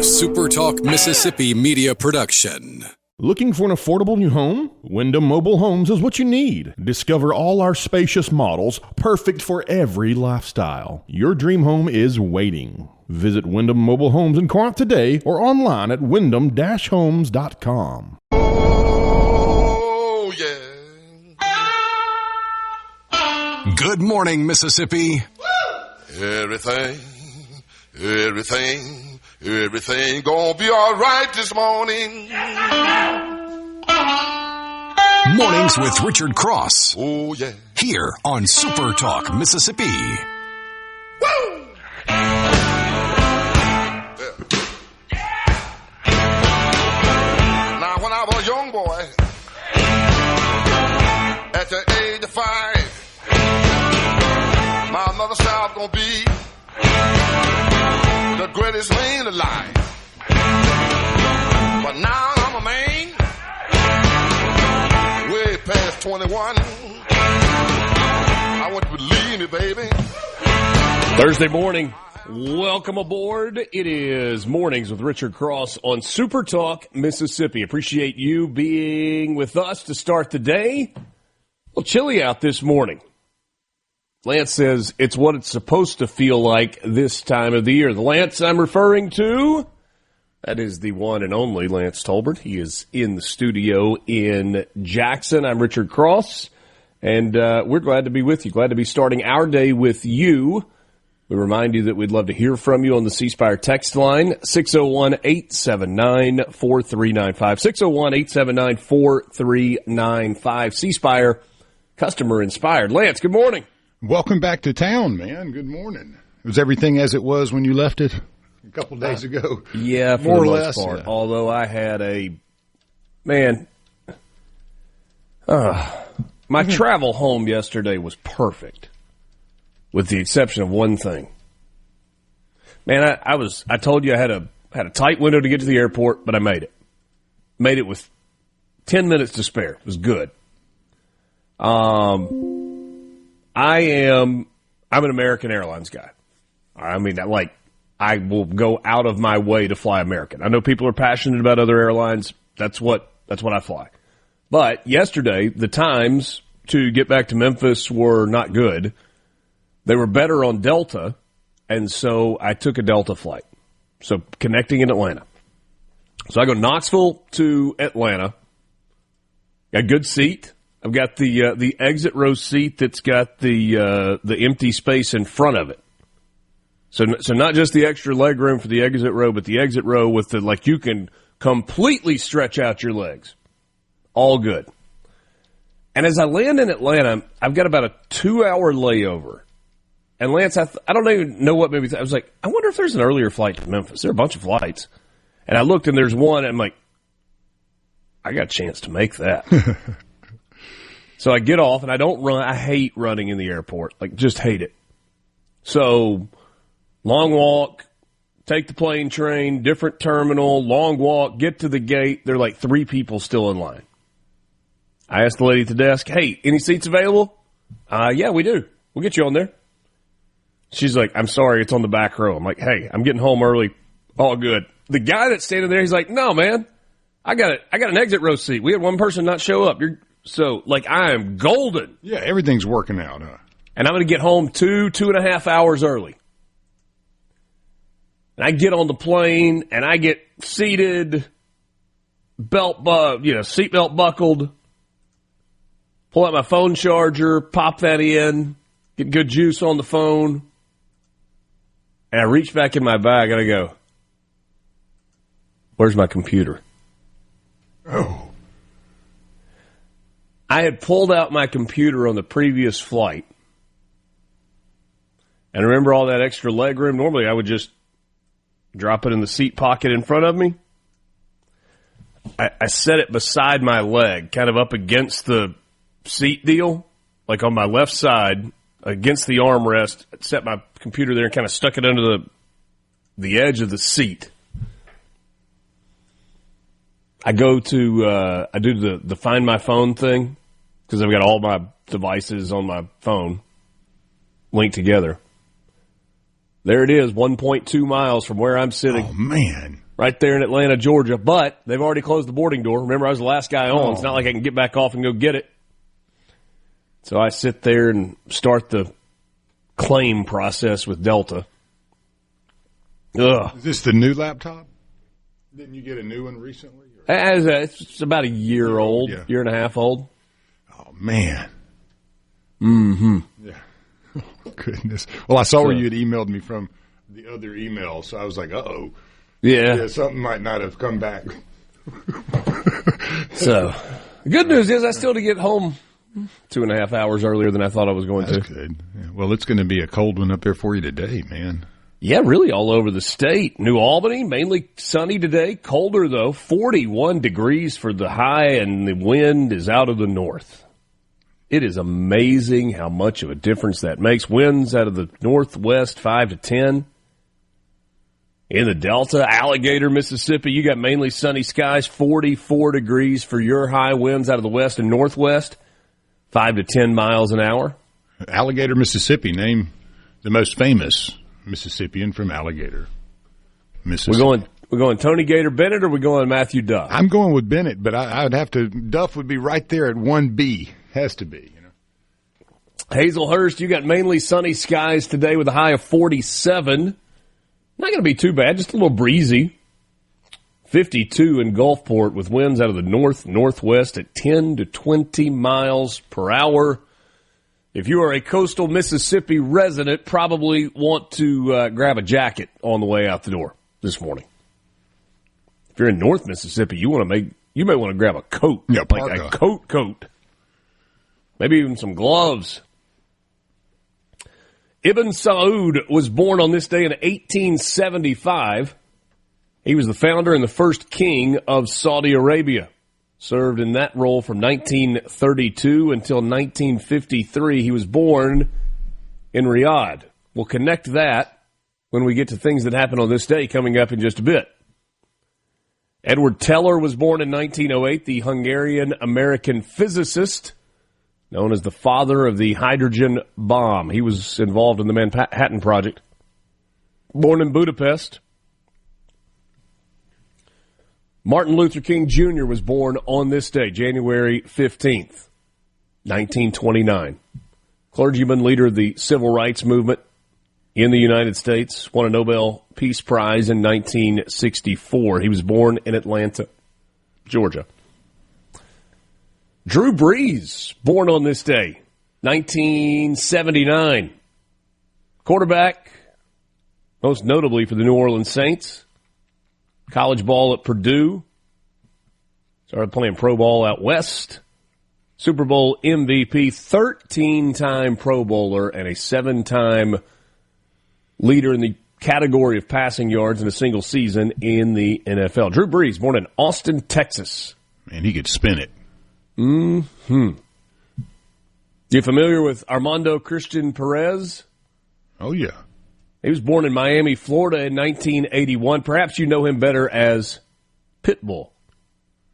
SuperTalk Mississippi media production. Looking for an affordable new home? Wyndham Mobile Homes is what you need. Discover all our spacious models, perfect for every lifestyle. Your dream home is waiting. Visit Wyndham Mobile Homes in Corinth today or online at wyndham-homes.com. Oh, yeah. Good morning, Mississippi. Everything gonna be all right this morning. Mornings with Richard Cross. Oh, yeah. Here on SuperTalk Mississippi. Woo! Now, when I was a young boy, at the age of 5, my mother said I was gonna be the greatest man alive. But now I'm a man, way past 21. I want you to believe me, baby. Thursday morning, welcome aboard. It is Mornings with Richard Cross on SuperTalk Mississippi. Appreciate you being with us to start the day. A little chilly out this morning. Lance says it's what it's supposed to feel like this time of the year. The Lance I'm referring to, that is the one and only Lance Tolbert. He is in the studio in Jackson. I'm Richard Cross, and we're glad to be with you. Glad to be starting our day with you. We remind you that we'd love to hear from you on the C-Spire text line, 601-879-4395, 601-879-4395. C-Spire, customer inspired. Lance, good morning. Welcome back to town, man. Good morning. Was everything as it was when you left it a couple days ago? Yeah, for more the or most less, part. yeah. Although I had my travel home yesterday was perfect, with the exception of one thing. Man, I told you I had a tight window to get to the airport, but I made it. Made it with 10 minutes to spare. It was good. I'm an American Airlines guy. I mean, I will go out of my way to fly American. I know people are passionate about other airlines. That's what I fly. But yesterday, the times to get back to Memphis were not good. They were better on Delta, and so I took a Delta flight. So connecting in Atlanta. So I go Knoxville to Atlanta. Got a good seat. I've got the exit row seat that's got the empty space in front of it. So not just the extra leg room for the exit row, but the exit row with the you can completely stretch out your legs. All good. And as I land in Atlanta, I've got about a 2-hour layover. And Lance, I don't even know what made me I was like, I wonder if there's an earlier flight to Memphis. There are a bunch of flights. And I looked and there's one, and I'm like, I got a chance to make that. So I get off, and I don't run. I hate running in the airport. Just hate it. So, long walk, take the plane train, different terminal, long walk, get to the gate. There are 3 people still in line. I asked the lady at the desk, hey, any seats available? Yeah, we do. We'll get you on there. She's like, I'm sorry, it's on the back row. I'm like, hey, I'm getting home early. All good. The guy that's standing there, he's like, no, man, I got an exit row seat. We had one person not show up. So, I am golden. Yeah, everything's working out, huh? And I'm going to get home 2.5 hours early. And I get on the plane, and I get seated, seatbelt buckled, pull out my phone charger, pop that in, get good juice on the phone. And I reach back in my bag, and I go, where's my computer? Oh. I had pulled out my computer on the previous flight. And remember all that extra leg room? Normally I would just drop it in the seat pocket in front of me. I set it beside my leg, kind of up against the seat deal, on my left side, against the armrest. I set my computer there and kind of stuck it under the edge of the seat. I go to, I do the Find My Phone thing, because I've got all my devices on my phone linked together. There it is, 1.2 miles from where I'm sitting. Oh, man. right there in Atlanta, Georgia. But they've already closed the boarding door. Remember, I was the last guy on. It's not like I can get back off and go get it. So I sit there and start the claim process with Delta. Ugh. Is this the new laptop? Didn't you get a new one recently? It's about a year old, year and a half old. Oh, man. Mm-hmm. Yeah. Oh, goodness. Well, I saw where you had emailed me from the other email, so I was like, uh-oh. Yeah. Something might not have come back. So, the good news is I still to get home 2.5 hours earlier than I thought I was going to. That's good. Yeah. Well, it's going to be a cold one up there for you today, man. Yeah, really all over the state. New Albany, mainly sunny today. Colder, though. 41 degrees for the high, and the wind is out of the north. It is amazing how much of a difference that makes. Winds out of the northwest, 5 to 10. In the Delta, Alligator, Mississippi, you got mainly sunny skies, 44 degrees for your high. Winds out of the west and northwest, 5 to 10 miles an hour. Alligator, Mississippi, name the most famous Mississippian from Alligator, Mississippi. We're going Tony Gator Bennett, or we going Matthew Duff? I'm going with Bennett, but I would have to. Duff would be right there at 1B. Has to be, Hazelhurst, you got mainly sunny skies today with a high of 47. Not going to be too bad, just a little breezy. 52 in Gulfport with winds out of the northwest at 10 to 20 miles per hour. If you are a coastal Mississippi resident, probably want to grab a jacket on the way out the door this morning. If you're in North Mississippi, you may want to grab a coat, like a coat. Maybe even some gloves. Ibn Saud was born on this day in 1875. He was the founder and the first king of Saudi Arabia. Served in that role from 1932 until 1953. He was born in Riyadh. We'll connect that when we get to things that happened on this day coming up in just a bit. Edward Teller was born in 1908, the Hungarian-American physicist, known as the father of the hydrogen bomb. He was involved in the Manhattan Project. Born in Budapest. Martin Luther King Jr. was born on this day, January 15th, 1929. Clergyman, leader of the civil rights movement in the United States, won a Nobel Peace Prize in 1964. He was born in Atlanta, Georgia. Drew Brees, born on this day, 1979. Quarterback, most notably for the New Orleans Saints. College ball at Purdue. Started playing pro ball out west. Super Bowl MVP, 13-time Pro Bowler, and a 7-time leader in the category of passing yards in a single season in the NFL. Drew Brees, born in Austin, Texas. Man, he could spin it. Mm-hmm. You familiar with Armando Christian Perez? Oh, yeah. He was born in Miami, Florida in 1981. Perhaps you know him better as Pitbull.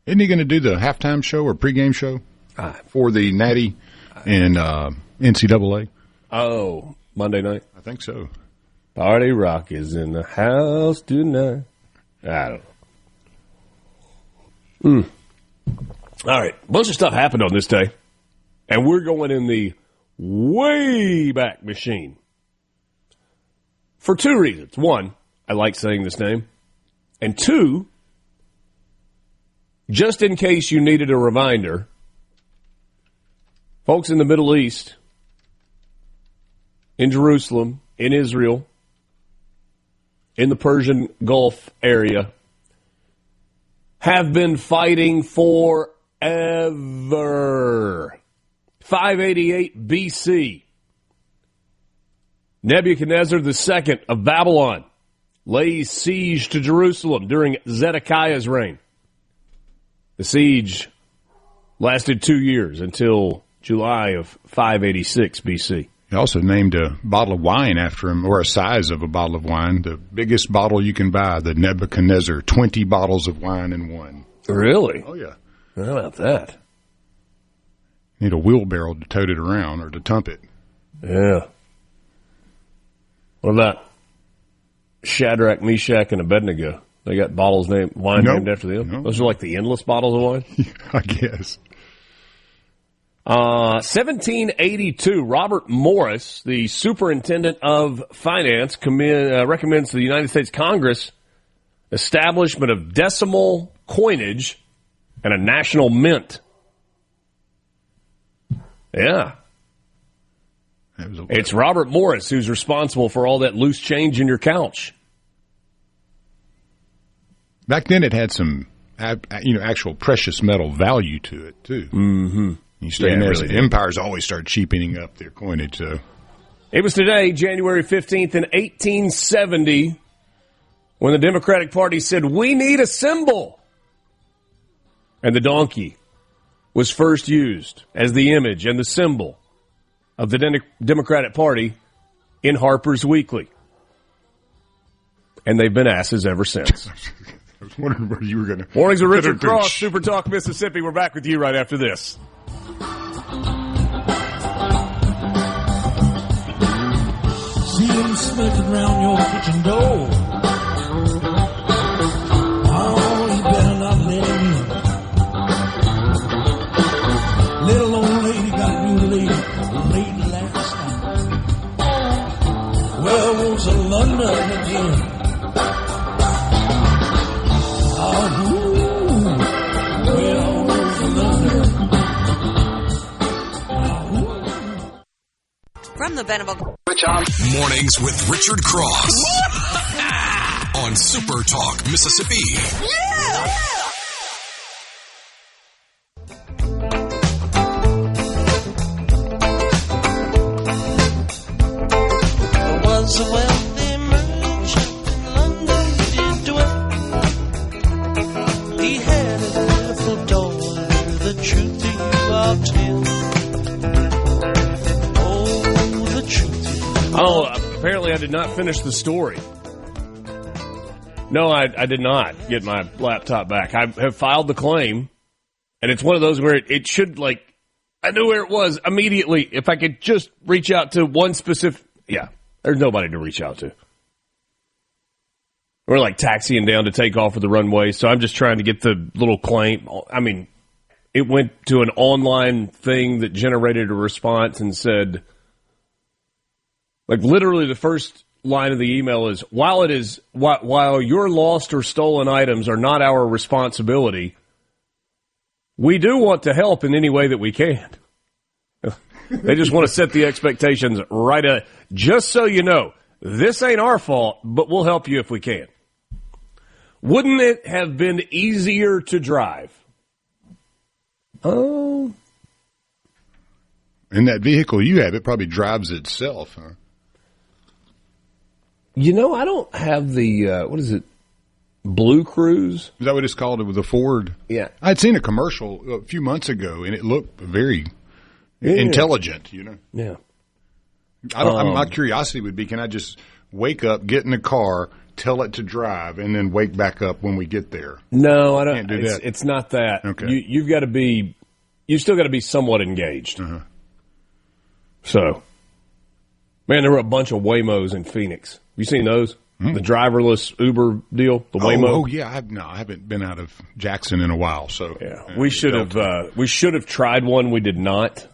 Isn't he going to do the halftime show or pregame show for the Natty and NCAA? Oh, Monday night? I think so. Party Rock is in the house tonight. I don't know. All right. A bunch of stuff happened on this day, and we're going in the way back machine. For two reasons. One, I like saying this name. And two, just in case you needed a reminder, folks in the Middle East, in Jerusalem, in Israel, in the Persian Gulf area, have been fighting forever. 588 BC. Nebuchadnezzar II of Babylon lays siege to Jerusalem during Zedekiah's reign. The siege lasted 2 years until July of 586 BC. He also named a bottle of wine after him, or a size of a bottle of wine, the biggest bottle you can buy, the Nebuchadnezzar, 20 bottles of wine in one. Really? Oh, yeah. How about that? Need a wheelbarrow to tote it around or to tump it. Yeah. What about Shadrach, Meshach, and Abednego? They got wine named after them. No. Those are like the endless bottles of wine. I guess. 1782, Robert Morris, the superintendent of finance, recommends to the United States Congress establishment of decimal coinage and a national mint. Yeah. It's Robert Morris who's responsible for all that loose change in your couch. Back then it had some, actual precious metal value to it, too. Mm-hmm. You stay in there, really empires always start cheapening up their coinage. So. It was today, January 15th, in 1870, when the Democratic Party said, we need a symbol. And the donkey was first used as the image and the symbol of the Democratic Party in Harper's Weekly. And they've been asses ever since. I was wondering where you were going to... Mornings with Richard Cross, Super Talk, Mississippi. We're back with you right after this. See them smoking around your kitchen door. Oh, you better not let him in. Little old lady got new late last night. Werewolves of London again. From the Venable Mornings with Richard Cross on Super Talk, Mississippi. There was a wealthy merchant in London did dwell. He had a beautiful daughter, the truth you I'll tell. Oh, apparently I did not finish the story. No, I did not get my laptop back. I have filed the claim, and it's one of those where it should, like, I knew where it was immediately. If I could just reach out to one specific, there's nobody to reach out to. We're like taxiing down to take off of the runway, so I'm just trying to get the little claim. I mean, it went to an online thing that generated a response and said, like, literally the first line of the email is, while your lost or stolen items are not our responsibility, we do want to help in any way that we can. They just want to set the expectations right. Just so you know, this ain't our fault, but we'll help you if we can. Wouldn't it have been easier to drive? Oh. In that vehicle you have, it probably drives itself, huh? You know, I don't have the, what is it, Blue Cruise? Is that what it's called? It was a Ford? Yeah. I'd seen a commercial a few months ago, and it looked very intelligent, you know? Yeah. My curiosity would be, can I just wake up, get in the car, tell it to drive, and then wake back up when we get there? No, I don't. Can't do that. It's not that. Okay. You've still got to be somewhat engaged. Uh-huh. So, man, there were a bunch of Waymos in Phoenix. You seen those? Mm. The driverless Uber deal, the Waymo. Oh yeah, I haven't been out of Jackson in a while. So yeah, we should have tried one. We did not.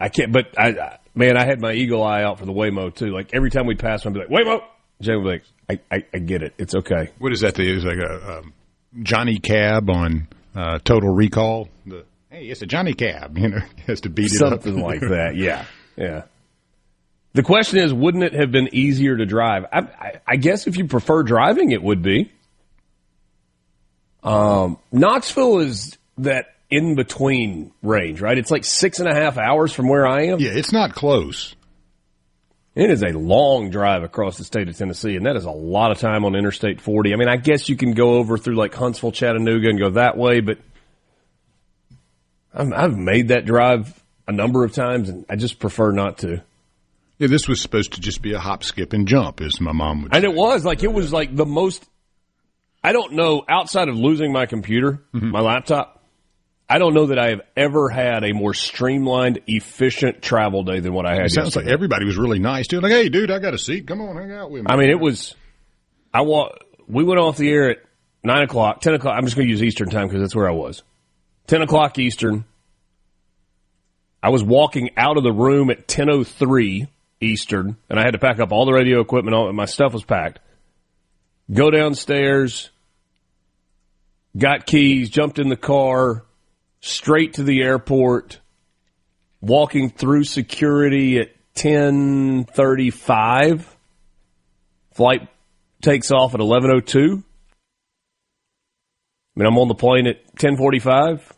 I can't. But I had my eagle eye out for the Waymo too. Like every time we'd pass one, I'd be like, Waymo. Jay would be like, I get it. It's okay. What is that? It's like a Johnny Cab on Total Recall. Hey, it's a Johnny Cab. You know, he has to beat it up. Something like that. Yeah. Yeah. The question is, wouldn't it have been easier to drive? I guess if you prefer driving, it would be. Knoxville is that in-between range, right? It's like 6.5 hours from where I am. Yeah, it's not close. It is a long drive across the state of Tennessee, and that is a lot of time on Interstate 40. I mean, I guess you can go over through like Huntsville, Chattanooga, and go that way, but I've made that drive a number of times, and I just prefer not to. Yeah, this was supposed to just be a hop, skip, and jump, as my mom would say. And it was like the most, I don't know, outside of losing my computer, my laptop, I don't know that I have ever had a more streamlined, efficient travel day than what I had yesterday. Sounds like everybody was really nice, too. Like, hey, dude, I got a seat. Come on, hang out with me. I mean, it was, we went off the air at 9 o'clock, 10 o'clock. I'm just going to use Eastern time because that's where I was. 10 o'clock Eastern. I was walking out of the room at 10:03 Eastern, and I had to pack up all the radio equipment. All my stuff was packed. Go downstairs, got keys, jumped in the car, straight to the airport, walking through security at 10:35. Flight takes off at 11:02. I mean, I'm on the plane at 10:45,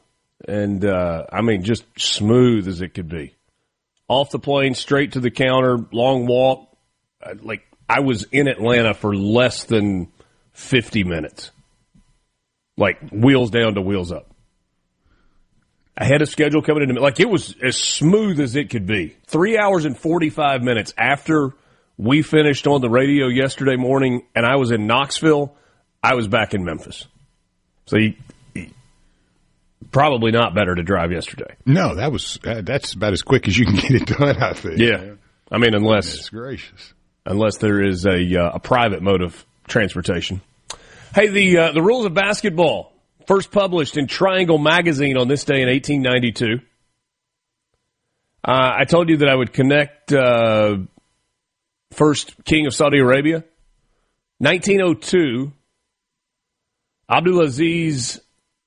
and just smooth as it could be. Off the plane, straight to the counter, long walk. I was in Atlanta for less than 50 minutes. Like, wheels down to wheels up. I had a schedule coming into me. Like, it was as smooth as it could be. 3 hours and 45 minutes after we finished on the radio yesterday morning, and I was in Knoxville, I was back in Memphis. So probably not better to drive yesterday. No, that's about as quick as you can get it done, I think. Yeah. I mean, That's gracious. Unless there is a private mode of transportation. Hey, the rules of basketball, first published in Triangle Magazine on this day in 1892. I told you that I would connect first king of Saudi Arabia. 1902, Abdulaziz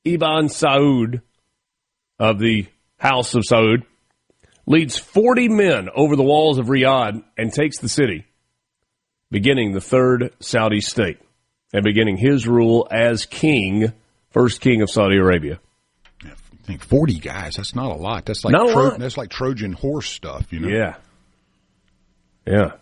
Ibn Saud of the House of Saud leads 40 men over the walls of Riyadh and takes the city, beginning the third Saudi state and beginning his rule as king, first king of Saudi Arabia. I think 40 guys, that's not a lot. That's like that's like Trojan horse stuff, you know? Yeah. Yeah.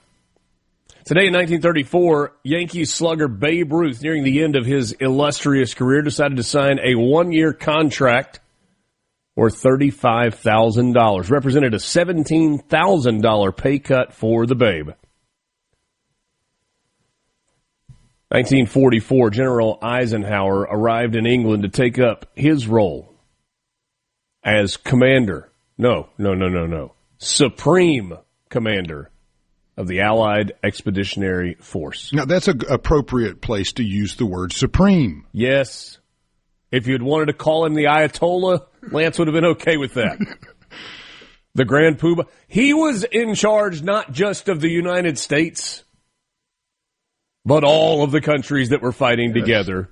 Today in 1934, Yankees slugger Babe Ruth, nearing the end of his illustrious career, decided to sign a one-year contract worth $35,000, represented a $17,000 pay cut for the Babe. 1944, General Eisenhower arrived in England to take up his role as commander. Supreme commander of the Allied Expeditionary Force. Now, that's an appropriate place to use the word supreme. Yes. If you'd wanted to call him the Ayatollah, Lance would have been okay with that. The Grand Poobah. He was in charge not just of the United States, but all of the countries that were fighting together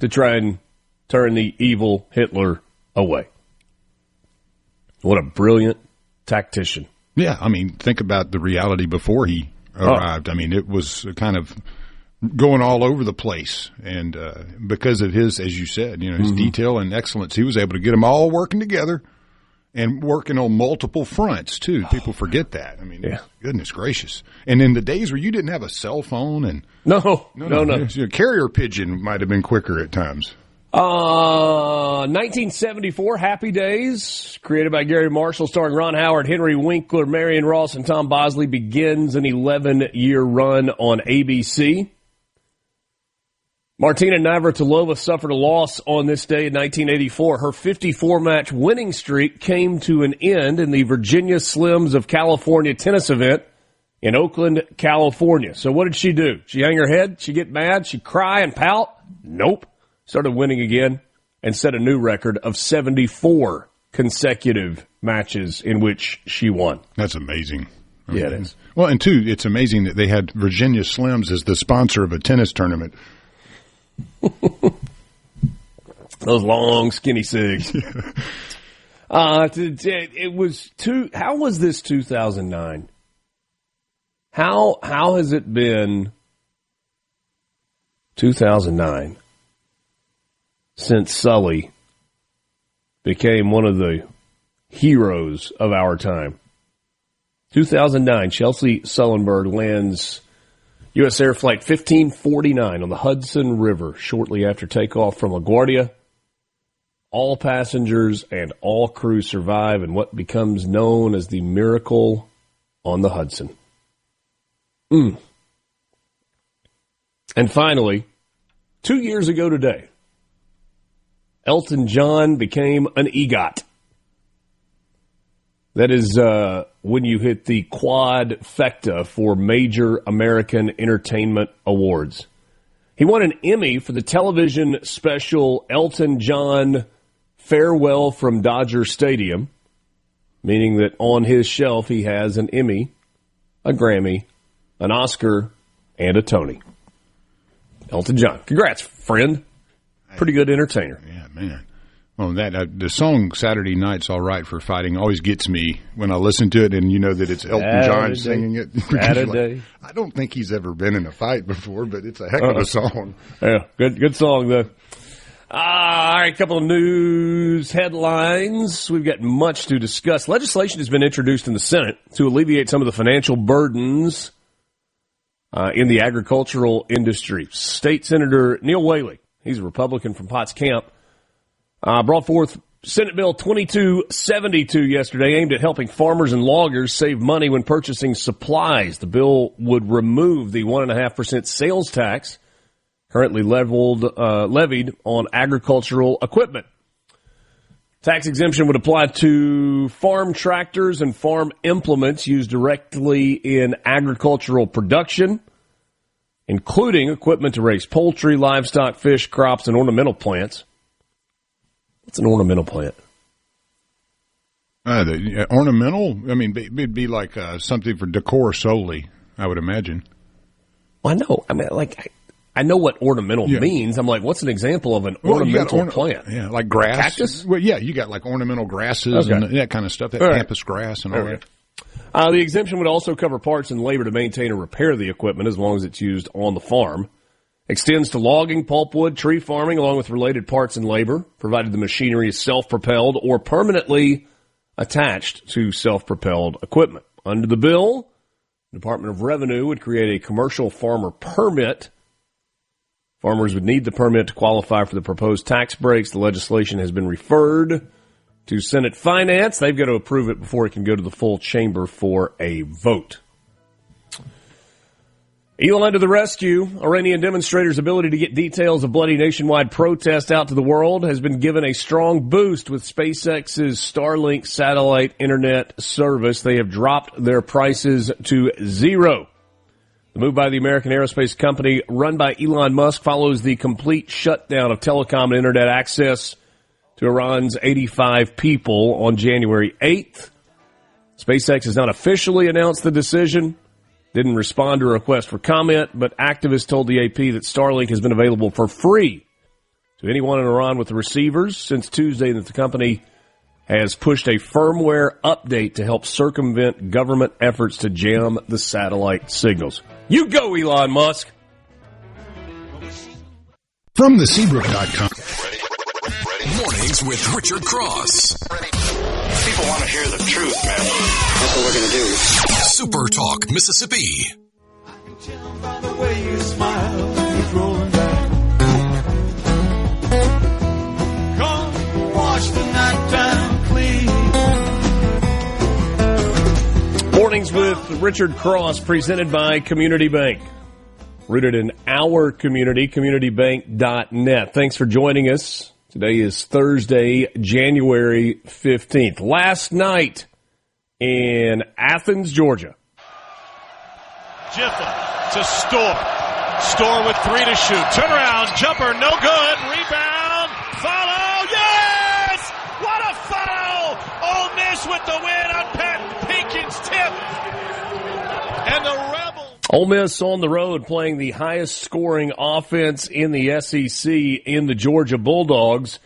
to try and turn the evil Hitler away. What a brilliant tactician. Yeah, I mean, think about the reality before he arrived. I mean, it was kind of going all over the place. And because of his, as you said, his detail and excellence, he was able to get them all working together and working on multiple fronts, too. People forget that. I mean, goodness gracious. And in the days where you didn't have a cell phone and No. Carrier pigeon might have been quicker at times. 1974, Happy Days, created by Gary Marshall, starring Ron Howard, Henry Winkler, Marion Ross, and Tom Bosley, begins an 11-year run on ABC. Martina Navratilova suffered a loss on this day in 1984. Her 54-match winning streak came to an end in the Virginia Slims of California tennis event in Oakland, California. So what did she do? She hang her head? She get mad? She cry and pout? Nope. Started winning again and set a new record of 74 consecutive matches in which she won. That's amazing. Yeah, it is. Well, and two, it's amazing that they had Virginia Slims as the sponsor of a tennis tournament. Those long, skinny cigs. It was how was this 2009? How has it been 2009 since Sully became one of the heroes of our time? 2009, Chelsea Sullenberg lands U.S. Air Flight 1549 on the Hudson River shortly after takeoff from LaGuardia. All passengers and all crew survive in what becomes known as the Miracle on the Hudson. And finally, 2 years ago today, Elton John became an EGOT. That is when you hit the quadfecta for major American entertainment awards. He won an Emmy for the television special Elton John Farewell from Dodger Stadium, meaning that on his shelf he has an Emmy, a Grammy, an Oscar, and a Tony. Elton John. Congrats, friend. Pretty good entertainer. Yeah, man. Well, the song "Saturday Night's All Right for Fighting" always gets me when I listen to it, and you know that it's Elton John singing it. Saturday. I don't think he's ever been in a fight before, but it's a heck of a song. Yeah, good song though. All right, a couple of news headlines. We've got much to discuss. Legislation has been introduced in the Senate to alleviate some of the financial burdens in the agricultural industry. State Senator Neil Whaley, he's a Republican from Potts Camp, brought forth Senate Bill 2272 yesterday, aimed at helping farmers and loggers save money when purchasing supplies. The bill would remove the 1.5% sales tax currently levied on agricultural equipment. Tax exemption would apply to farm tractors and farm implements used directly in agricultural production, including equipment to raise poultry, livestock, fish, crops, and ornamental plants. What's an ornamental plant? Ornamental? I mean, it'd be like something for decor solely, I would imagine. Well, I know. I mean, I know what ornamental means. I'm like, what's an example of an ornamental plant? Yeah, like grass. Cactus? Well, yeah, you got like ornamental grasses and that kind of stuff, that pampas grass and all that. The exemption would also cover parts and labor to maintain or repair the equipment as long as it's used on the farm. Extends to logging, pulpwood, tree farming, along with related parts and labor, provided the machinery is self-propelled or permanently attached to self-propelled equipment. Under the bill, the Department of Revenue would create a commercial farmer permit. Farmers would need the permit to qualify for the proposed tax breaks. The legislation has been referred to Senate Finance. They've got to approve it before it can go to the full chamber for a vote. Elon to the rescue. Iranian demonstrators' ability to get details of bloody nationwide protest out to the world has been given a strong boost with SpaceX's Starlink satellite internet service. They have dropped their prices to zero. The move by the American aerospace company run by Elon Musk follows the complete shutdown of telecom and internet access to Iran's 85 people on January 8th. SpaceX has not officially announced the decision, didn't respond to a request for comment, but activists told the AP that Starlink has been available for free to anyone in Iran with the receivers since Tuesday, that the company has pushed a firmware update to help circumvent government efforts to jam the satellite signals. You go, Elon Musk. From theseabrook.com. Mornings with Richard Cross. People want to hear the truth, man. That's what we're going to do. Super Talk, Mississippi. I can tell by the way you smile when it's rolling back. Come wash the night down clean. Mornings with Richard Cross, presented by Community Bank. Rooted in our community, communitybank.net. Thanks for joining us. Today is Thursday, January 15th. Last night in Athens, Georgia. Jiffin to Storr. Storr with 3 to shoot. Turnaround, jumper, no good. Rebound, follow, yes! What a foul! Ole Miss with the win on Pat Pinkins' tip. And the Rebels. Ole Miss on the road playing the highest scoring offense in the SEC in the Georgia Bulldogs.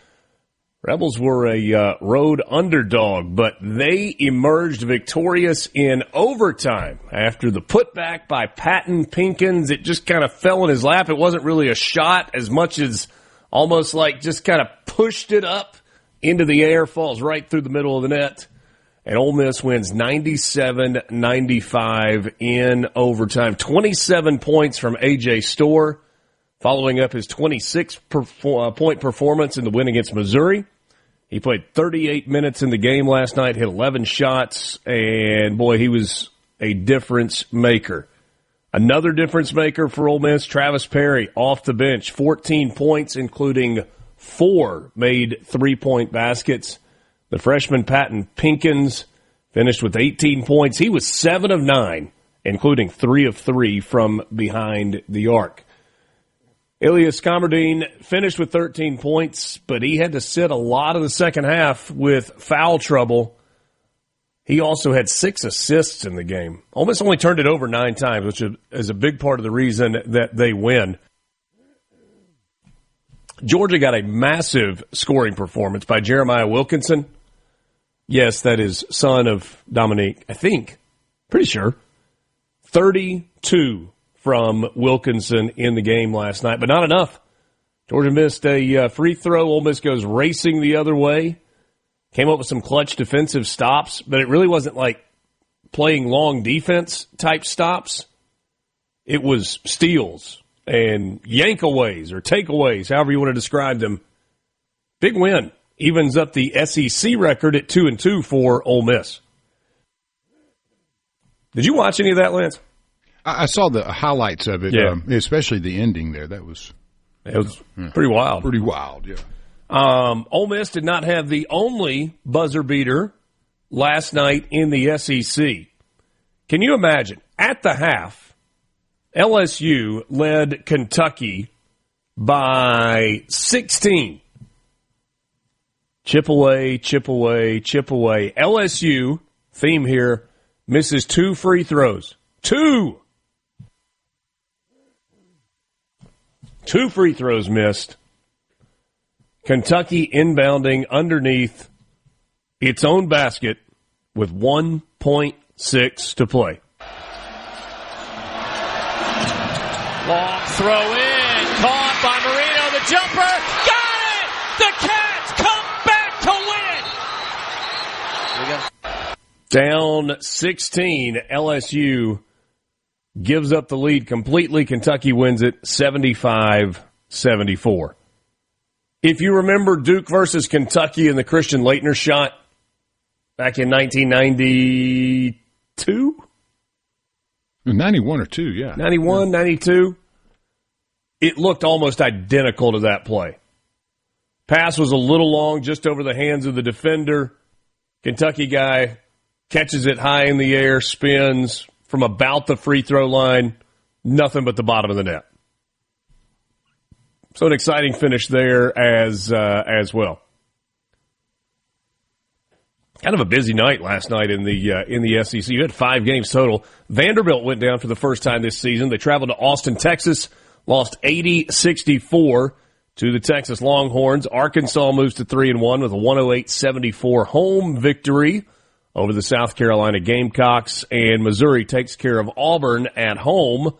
Rebels were a road underdog, but they emerged victorious in overtime after the putback by Patton Pinkins. It just kind of fell in his lap. It wasn't really a shot as much as almost like just kind of pushed it up into the air, falls right through the middle of the net. And Ole Miss wins 97-95 in overtime. 27 points from A.J. Storr, following up his 26-point performance in the win against Missouri. He played 38 minutes in the game last night, hit 11 shots, and, boy, he was a difference maker. Another difference maker for Ole Miss, Travis Perry, off the bench, 14 points, including 4 made three-point baskets. The freshman Patton Pinkins finished with 18 points. He was 7 of 9, including 3 of 3 from behind the arc. Elias Comardine finished with 13 points, but he had to sit a lot of the second half with foul trouble. He also had 6 assists in the game. Ole Miss only turned it over 9 times, which is a big part of the reason that they win. Georgia got a massive scoring performance by Jeremiah Wilkinson. Yes, that is son of Dominique, I think. Pretty sure. 32 from Wilkinson in the game last night, but not enough. Georgia missed a free throw. Ole Miss goes racing the other way. Came up with some clutch defensive stops, but it really wasn't like playing long defense type stops. It was steals and yankaways or takeaways, however you want to describe them. Big win. Evens up the SEC record at 2-2 for Ole Miss. Did you watch any of that, Lance? I saw the highlights of it, especially the ending there. It was pretty wild. Pretty wild, yeah. Ole Miss did not have the only buzzer beater last night in the SEC. Can you imagine? At the half, LSU led Kentucky by 16. Chip away, chip away, chip away. LSU, theme here, misses 2 free throws. 2! 2 free throws missed. Kentucky inbounding underneath its own basket with 1.6 to play. Long throw in, caught by Marino, the jumper, got it! The Cats come back to win! Down 16, LSU gives up the lead completely. Kentucky wins it 75-74. If you remember Duke versus Kentucky in the Christian Laettner shot back in 1992? 91 or 2, yeah. 91, 92. It looked almost identical to that play. Pass was a little long, just over the hands of the defender. Kentucky guy catches it high in the air, spins from about the free throw line, nothing but the bottom of the net. So an exciting finish there as well. Kind of a busy night last night in the SEC. You had 5 games total. Vanderbilt went down for the first time this season. They traveled to Austin, Texas, lost 80-64 to the Texas Longhorns. Arkansas moves to 3-1 with a 108-74 home victory over the South Carolina Gamecocks, and Missouri takes care of Auburn at home.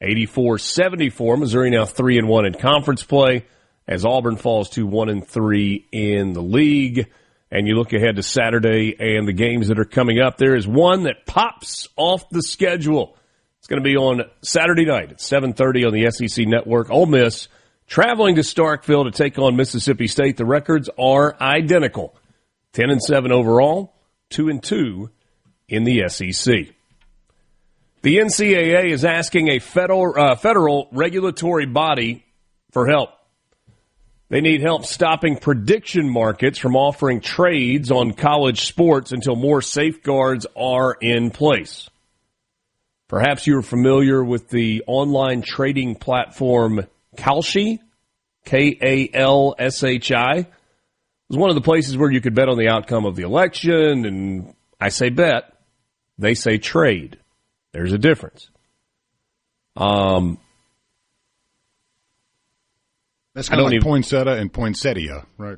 84-74. Missouri now 3-1 in conference play as Auburn falls to 1-3 in the league. And you look ahead to Saturday and the games that are coming up. There is one that pops off the schedule. It's going to be on Saturday night at 7:30 on the SEC Network. Ole Miss traveling to Starkville to take on Mississippi State. The records are identical. 10-7 overall, 2-2 in the SEC. The NCAA is asking a federal regulatory body for help. They need help stopping prediction markets from offering trades on college sports until more safeguards are in place. Perhaps you're familiar with the online trading platform Kalshi, Kalshi. It was one of the places where you could bet on the outcome of the election, and I say bet, they say trade. There's a difference. That's kind of like poinsettia and poinsettia, right?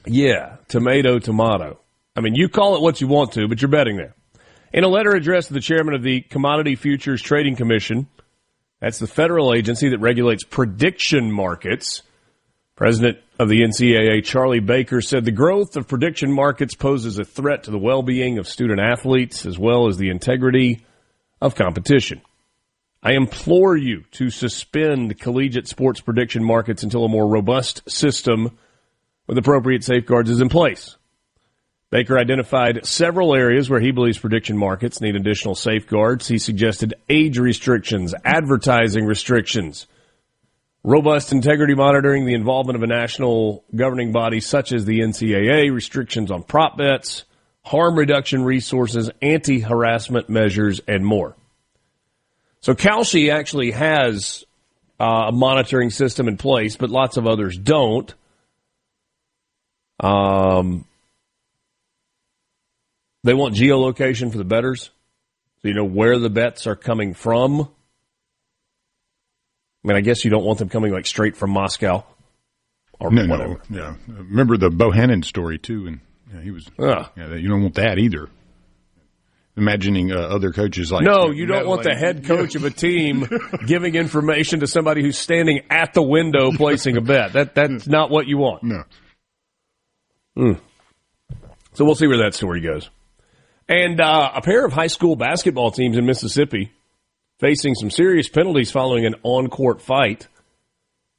Yeah, tomato. I mean, you call it what you want to, but you're betting there. In a letter addressed to the chairman of the Commodity Futures Trading Commission, that's the federal agency that regulates prediction markets, President of the NCAA, Charlie Baker, said the growth of prediction markets poses a threat to the well-being of student athletes as well as the integrity of competition. I implore you to suspend collegiate sports prediction markets until a more robust system with appropriate safeguards is in place. Baker identified several areas where he believes prediction markets need additional safeguards. He suggested age restrictions, advertising restrictions, robust integrity monitoring, the involvement of a national governing body such as the NCAA, restrictions on prop bets, harm reduction resources, anti-harassment measures, and more. So Kalshi actually has a monitoring system in place, but lots of others don't. They want geolocation for the bettors, so you know where the bets are coming from. I mean, I guess you don't want them coming like straight from Moscow or whatever. No, yeah. Remember the Bohannon story too, and he was. You don't want that either. Imagining other coaches like no, you don't want the head coach of a team giving information to somebody who's standing at the window placing a bet. That's not what you want. No. So we'll see where that story goes. And a pair of high school basketball teams in Mississippi facing some serious penalties following an on-court fight.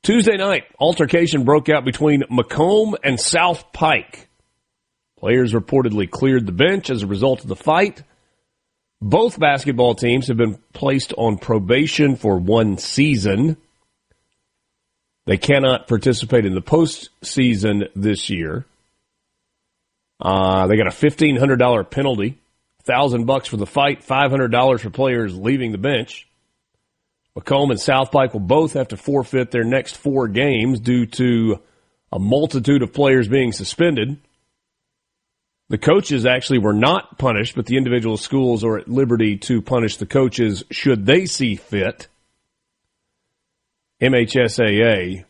Tuesday night, altercation broke out between Macomb and South Pike. Players reportedly cleared the bench as a result of the fight. Both basketball teams have been placed on probation for 1 season. They cannot participate in the postseason this year. They got a $1,500 penalty, $1,000 for the fight, $500 for players leaving the bench. Macomb and South Pike will both have to forfeit their next 4 games due to a multitude of players being suspended. The coaches actually were not punished, but the individual schools are at liberty to punish the coaches should they see fit. MHSAA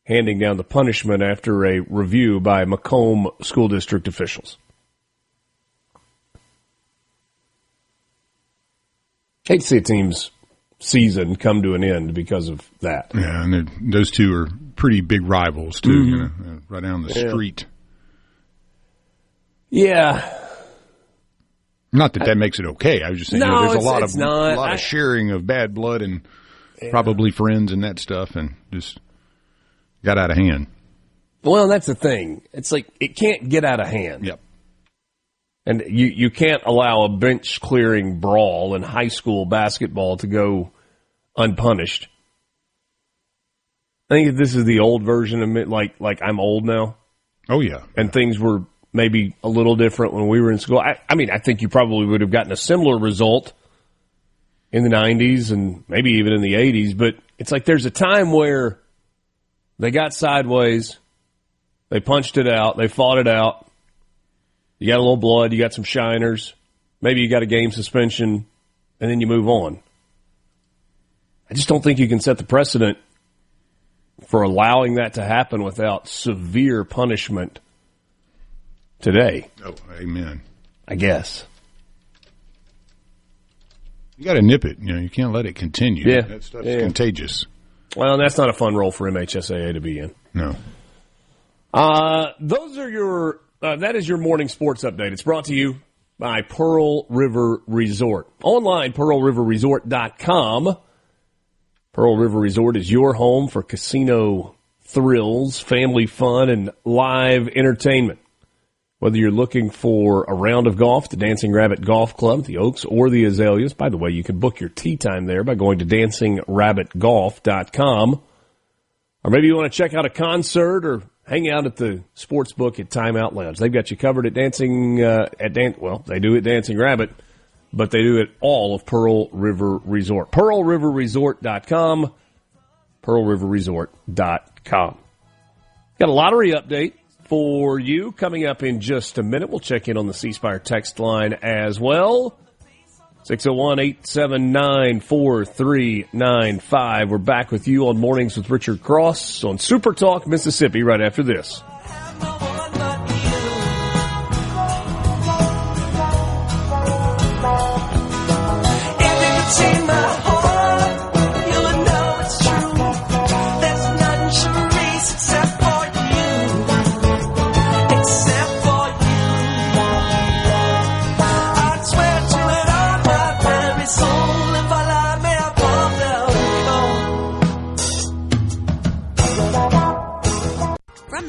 handing down the punishment after a review by Macomb School District officials. Hate to see a team's season come to an end because of that. Yeah, and those two are pretty big rivals, too, you know, right down the street. Yeah. Not that makes it okay. I was just saying there's a lot of sharing of bad blood and probably friends and that stuff, and just got out of hand. Well, that's the thing. It's like it can't get out of hand. Yep. And you can't allow a bench-clearing brawl in high school basketball to go unpunished. I think this is the old version of it, like I'm old now. Oh, yeah. And things were maybe a little different when we were in school. I mean, I think you probably would have gotten a similar result in the 90s and maybe even in the 80s, but it's like there's a time where they got sideways, they punched it out, they fought it out, you got a little blood, you got some shiners, maybe you got a game suspension, and then you move on. I just don't think you can set the precedent for allowing that to happen without severe punishment today. Oh, amen. I guess. You got to nip it. You can't let it continue. Yeah. That stuff's contagious. Well, that's not a fun role for MHSAA to be in. No. Those are your. That is your morning sports update. It's brought to you by Pearl River Resort. Online, pearlriverresort.com. Pearl River Resort is your home for casino thrills, family fun, and live entertainment. Whether you're looking for a round of golf, the Dancing Rabbit Golf Club, the Oaks, or the Azaleas. By the way, you can book your tee time there by going to dancingrabbitgolf.com. Or maybe you want to check out a concert or hang out at the sports book at Timeout Lounge. They've got you covered at they do at Dancing Rabbit, but they do it all of Pearl River Resort. PearlRiverResort.com. PearlRiverResort.com. Got a lottery update for you coming up in just a minute. We'll check in on the C Spire text line as well. 601-879-4395. We're back with you on Mornings with Richard Cross on SuperTalk Mississippi right after this.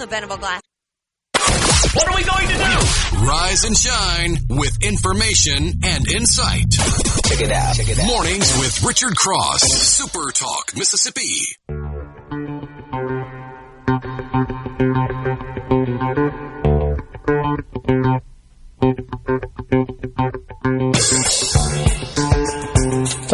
Venable glass. What are we going to do? Rise and shine with information and insight. Check it out. Mornings with Richard Cross. Super Talk, Mississippi.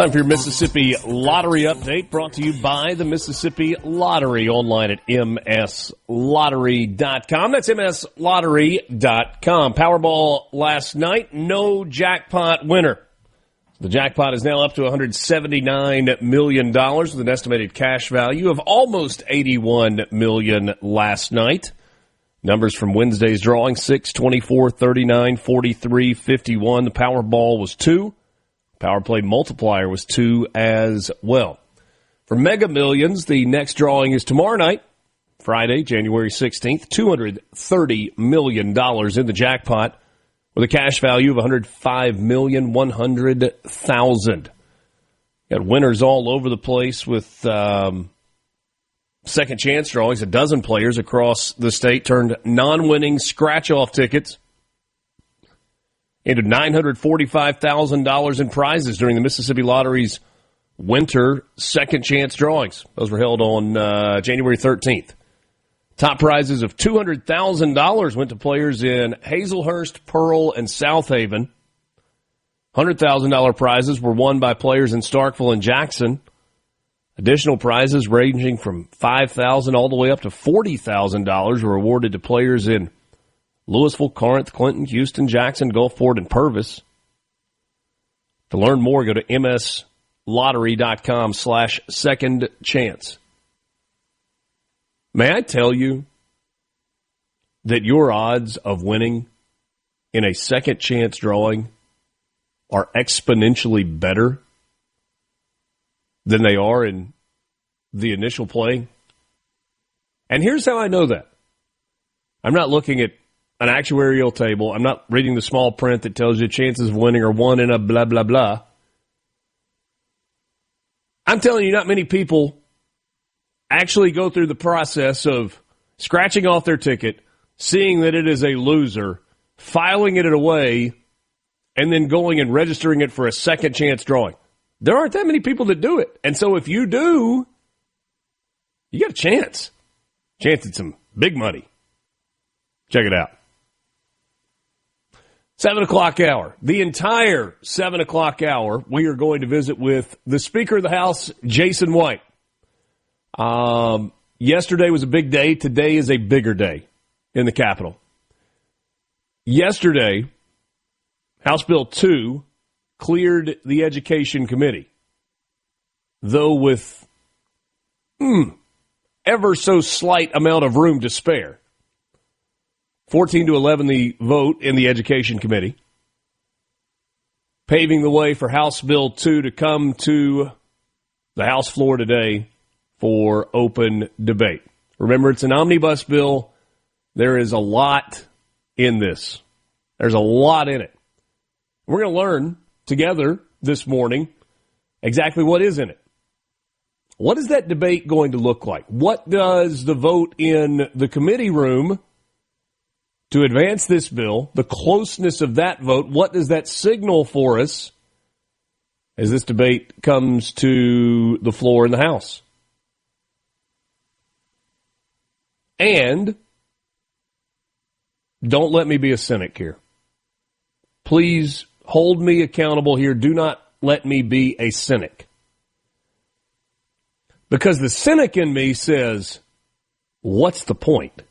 Time for your Mississippi Lottery update, brought to you by the Mississippi Lottery, online at mslottery.com. That's mslottery.com. Powerball last night, no jackpot winner. The jackpot is now up to $179 million with an estimated cash value of almost $81 million last night. Numbers from Wednesday's drawing, 6, 24, 39, 43, 51. The Powerball was 2. Power play multiplier was 2 as well. For Mega Millions, the next drawing is tomorrow night, Friday, January 16th, $230 million in the jackpot with a cash value of $105,100,000. Got winners all over the place with second chance drawings. A dozen players across the state turned non-winning scratch-off tickets into $945,000 in prizes during the Mississippi Lottery's winter second chance drawings. Those were held on January 13th. Top prizes of $200,000 went to players in Hazelhurst, Pearl, and South Haven. $100,000 prizes were won by players in Starkville and Jackson. Additional prizes ranging from $5,000 all the way up to $40,000 were awarded to players in Louisville, Corinth, Clinton, Houston, Jackson, Gulfport, and Purvis. To learn more, go to mslottery.com/second chance. May I tell you that your odds of winning in a second chance drawing are exponentially better than they are in the initial playing? And here's how I know that. I'm not looking at an actuarial table. I'm not reading the small print that tells you chances of winning are 1 in a blah, blah, blah. I'm telling you, not many people actually go through the process of scratching off their ticket, seeing that it is a loser, filing it away, and then going and registering it for a second chance drawing. There aren't that many people that do it. And so if you do, you got a chance. Chance at some big money. Check it out. 7 o'clock hour. The entire 7 o'clock hour, we are going to visit with the Speaker of the House, Jason White. Yesterday was a big day. Today is a bigger day in the Capitol. Yesterday, House Bill 2 cleared the Education Committee, though with ever so slight amount of room to spare. 14-11 the vote in the Education Committee, paving the way for House Bill 2 to come to the House floor today for open debate. Remember, it's an omnibus bill. There is a lot in this. There's a lot in it. We're going to learn together this morning exactly what is in it. What is that debate going to look like? What does the vote in the committee room to advance this bill, the closeness of that vote, what does that signal for us as this debate comes to the floor in the House? And don't let me be a cynic here. Please hold me accountable here. Do not let me be a cynic. Because the cynic in me says, what's the point?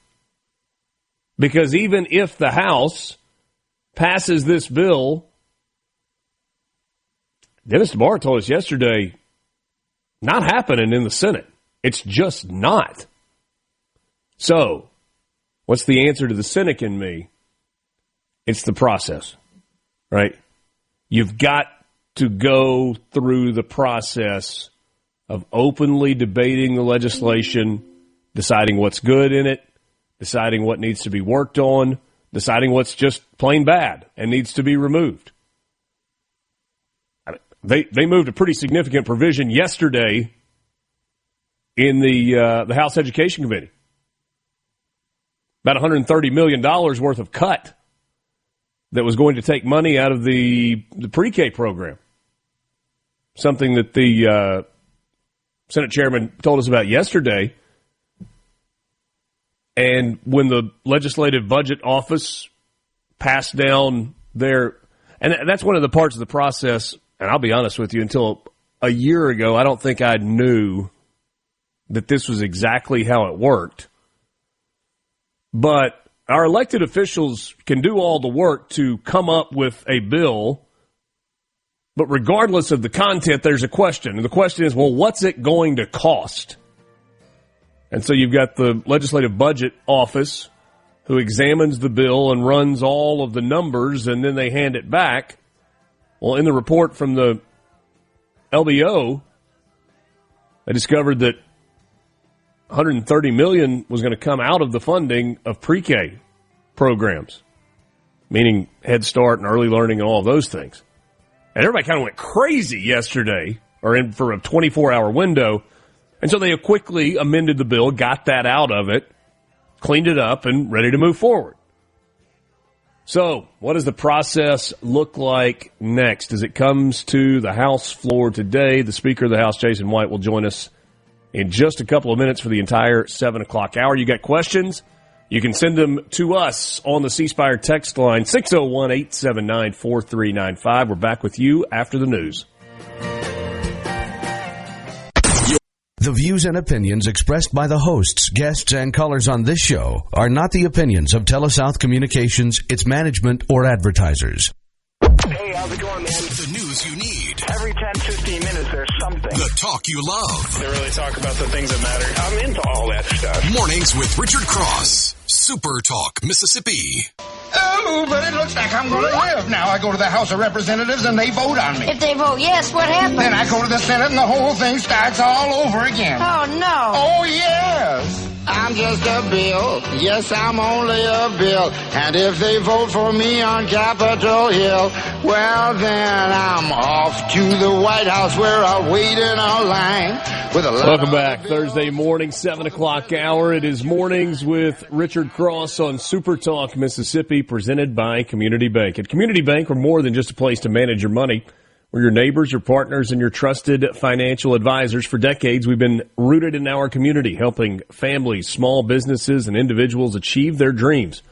Because even if the House passes this bill, Dennis DeBar told us yesterday, not happening in the Senate. It's just not. So, what's the answer to the cynic in me? It's the process, right? You've got to go through the process of openly debating the legislation, deciding what's good in it, deciding what needs to be worked on, deciding what's just plain bad and needs to be removed. They moved a pretty significant provision yesterday in the House Education Committee. About $130 million worth of cut that was going to take money out of the pre-K program. Something that the Senate chairman told us about yesterday. And when the Legislative Budget Office passed down their, and that's one of the parts of the process, and I'll be honest with you, until a year ago, I don't think I knew that this was exactly how it worked. But our elected officials can do all the work to come up with a bill, but regardless of the content, there's a question. And the question is, well, what's it going to cost? And so you've got the Legislative Budget Office who examines the bill and runs all of the numbers, and then they hand it back. Well, in the report from the LBO, I discovered that $130 million was going to come out of the funding of pre-K programs, meaning Head Start and early learning and all of those things. And everybody kind of went crazy yesterday, or in for a 24-hour window, and so they quickly amended the bill, got that out of it, cleaned it up, and ready to move forward. So, what does the process look like next? As it comes to the House floor today, the Speaker of the House, Jason White, will join us in just a couple of minutes for the entire 7 o'clock hour. You got questions? You can send them to us on the C Spire text line, 601-879-4395. We're back with you after the news. The views and opinions expressed by the hosts, guests, and callers on this show are not the opinions of TeleSouth Communications, its management, or advertisers. Hey, how's it going, man? The news you need. Every 10, 15 minutes, there's something. The talk you love. They really talk about the things that matter. I'm into all that stuff. Mornings with Richard Cross. Super Talk, Mississippi. Oh, but it looks like I'm going to live. Now I go to the House of Representatives and they vote on me. If they vote yes, what happens? Then I go to the Senate and the whole thing starts all over again. Oh, no. Oh, yes. I'm just a bill. Yes, I'm only a bill. And if they vote for me on Capitol Hill, well, then I'm off to the White House where I'll wait in a line. With a Welcome back. Thursday morning, 7 o'clock hour. It is Mornings with Richard Cross on Super Talk, Mississippi, presented by Community Bank. At Community Bank, we're more than just a place to manage your money. We're your neighbors, your partners, and your trusted financial advisors. For decades, we've been rooted in our community, helping families, small businesses, and individuals achieve their dreams.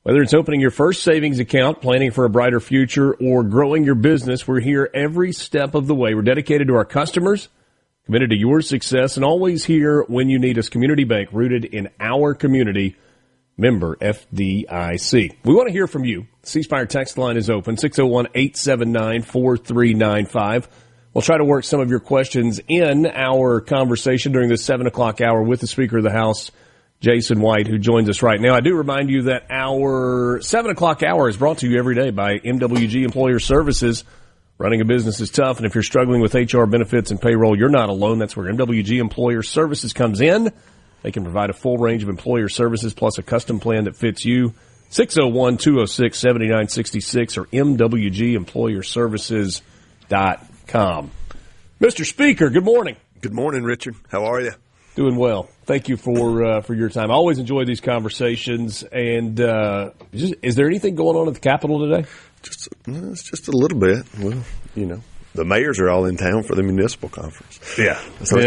Whether it's opening your first savings account, planning for a brighter future, or growing your business, we're here every step of the way. We're dedicated to our customers, committed to your success, and always here when you need us. Community Bank, rooted in our community. Member FDIC. We want to hear from you. The C Spire text line is open, 601-879-4395. We'll try to work some of your questions in our conversation during the 7 o'clock hour with the Speaker of the House, Jason White, who joins us right now. I do remind you that our 7 o'clock hour is brought to you every day by MWG Employer Services. Running a business is tough, and if you're struggling with HR benefits and payroll, you're not alone. That's where MWG Employer Services comes in. They can provide a full range of employer services plus a custom plan that fits you. 601-206-7966 or MWGEmployerServices.com. Mr. Speaker, good morning. Good morning, Richard. How are you? Doing well. Thank you for your time. I always enjoy these conversations. And is there anything going on at the Capitol today? It's just a little bit. Well, you know, the mayors are all in town for the municipal conference. Yeah. So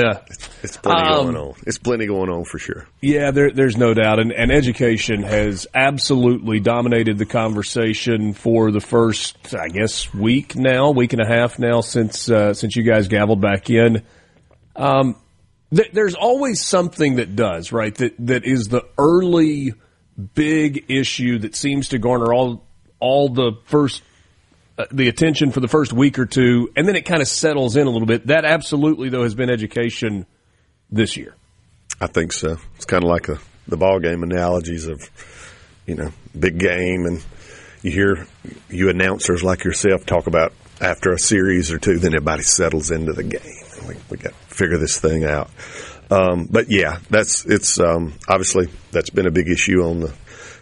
it's plenty going on. It's plenty going on for sure. Yeah, there's no doubt. And education has absolutely dominated the conversation for the first, I guess, week and a half now since you guys gavelled back in. There's always something that does, right, that is the early big issue that seems to garner all the first the attention for the first week or two, and then it kind of settles in a little bit. That absolutely, though, has been education this year. I think so. It's kind of like the ball game analogies of, you know, big game, and you hear you announcers like yourself talk about after a series or two, then everybody settles into the game. We got to figure this thing out. But yeah, obviously that's been a big issue on the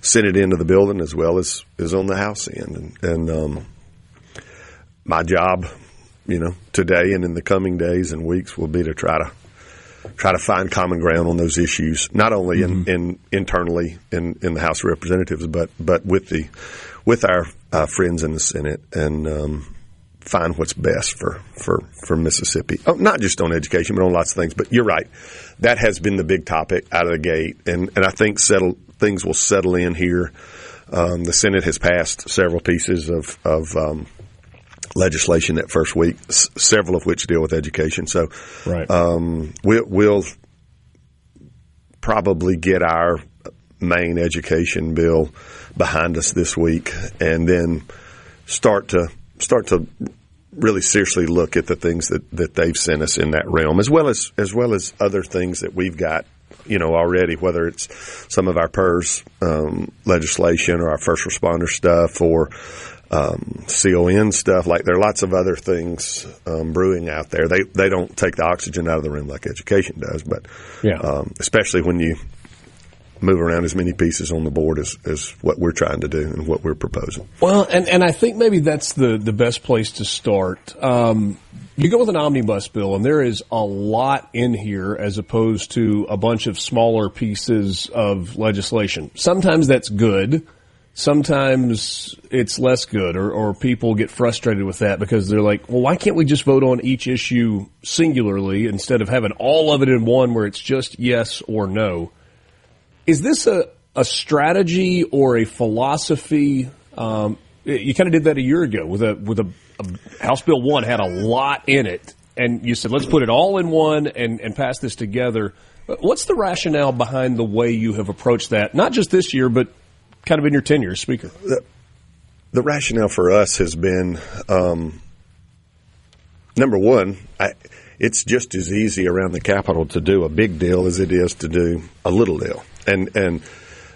Senate end of the building as well as on the House end, and my job, you know, today and in the coming days and weeks will be to try to find common ground on those issues, not only in internally in the House of Representatives, but with our friends in the Senate, and find what's best for Mississippi. Oh, not just on education, but on lots of things. But you're right, that has been the big topic out of the gate, and I think things will settle in here. The Senate has passed several pieces of legislation that first week, several of which deal with education. So right. We'll probably get our main education bill behind us this week, and then start to really seriously look at the things that they've sent us in that realm, as well as other things that we've got, already, whether it's some of our PERS legislation or our first responder stuff or CON stuff. Like, there are lots of other things brewing out there. They don't take the oxygen out of the room like education does, but especially when you move around as many pieces on the board as what we're trying to do and what we're proposing. Well, and I think maybe that's the best place to start. You go with an omnibus bill, and there is a lot in here as opposed to a bunch of smaller pieces of legislation. Sometimes that's good. Sometimes it's less good, or people get frustrated with that because they're like, well, why can't we just vote on each issue singularly instead of having all of it in one where it's just yes or no? Is this a strategy or a philosophy? You kind of did that a year ago with a House Bill 1 had a lot in it, and you said, let's put it all in one and pass this together. What's the rationale behind the way you have approached that, not just this year, but kind of in your tenure as Speaker? The rationale for us has been, number one, it's just as easy around the Capitol to do a big deal as it is to do a little deal. And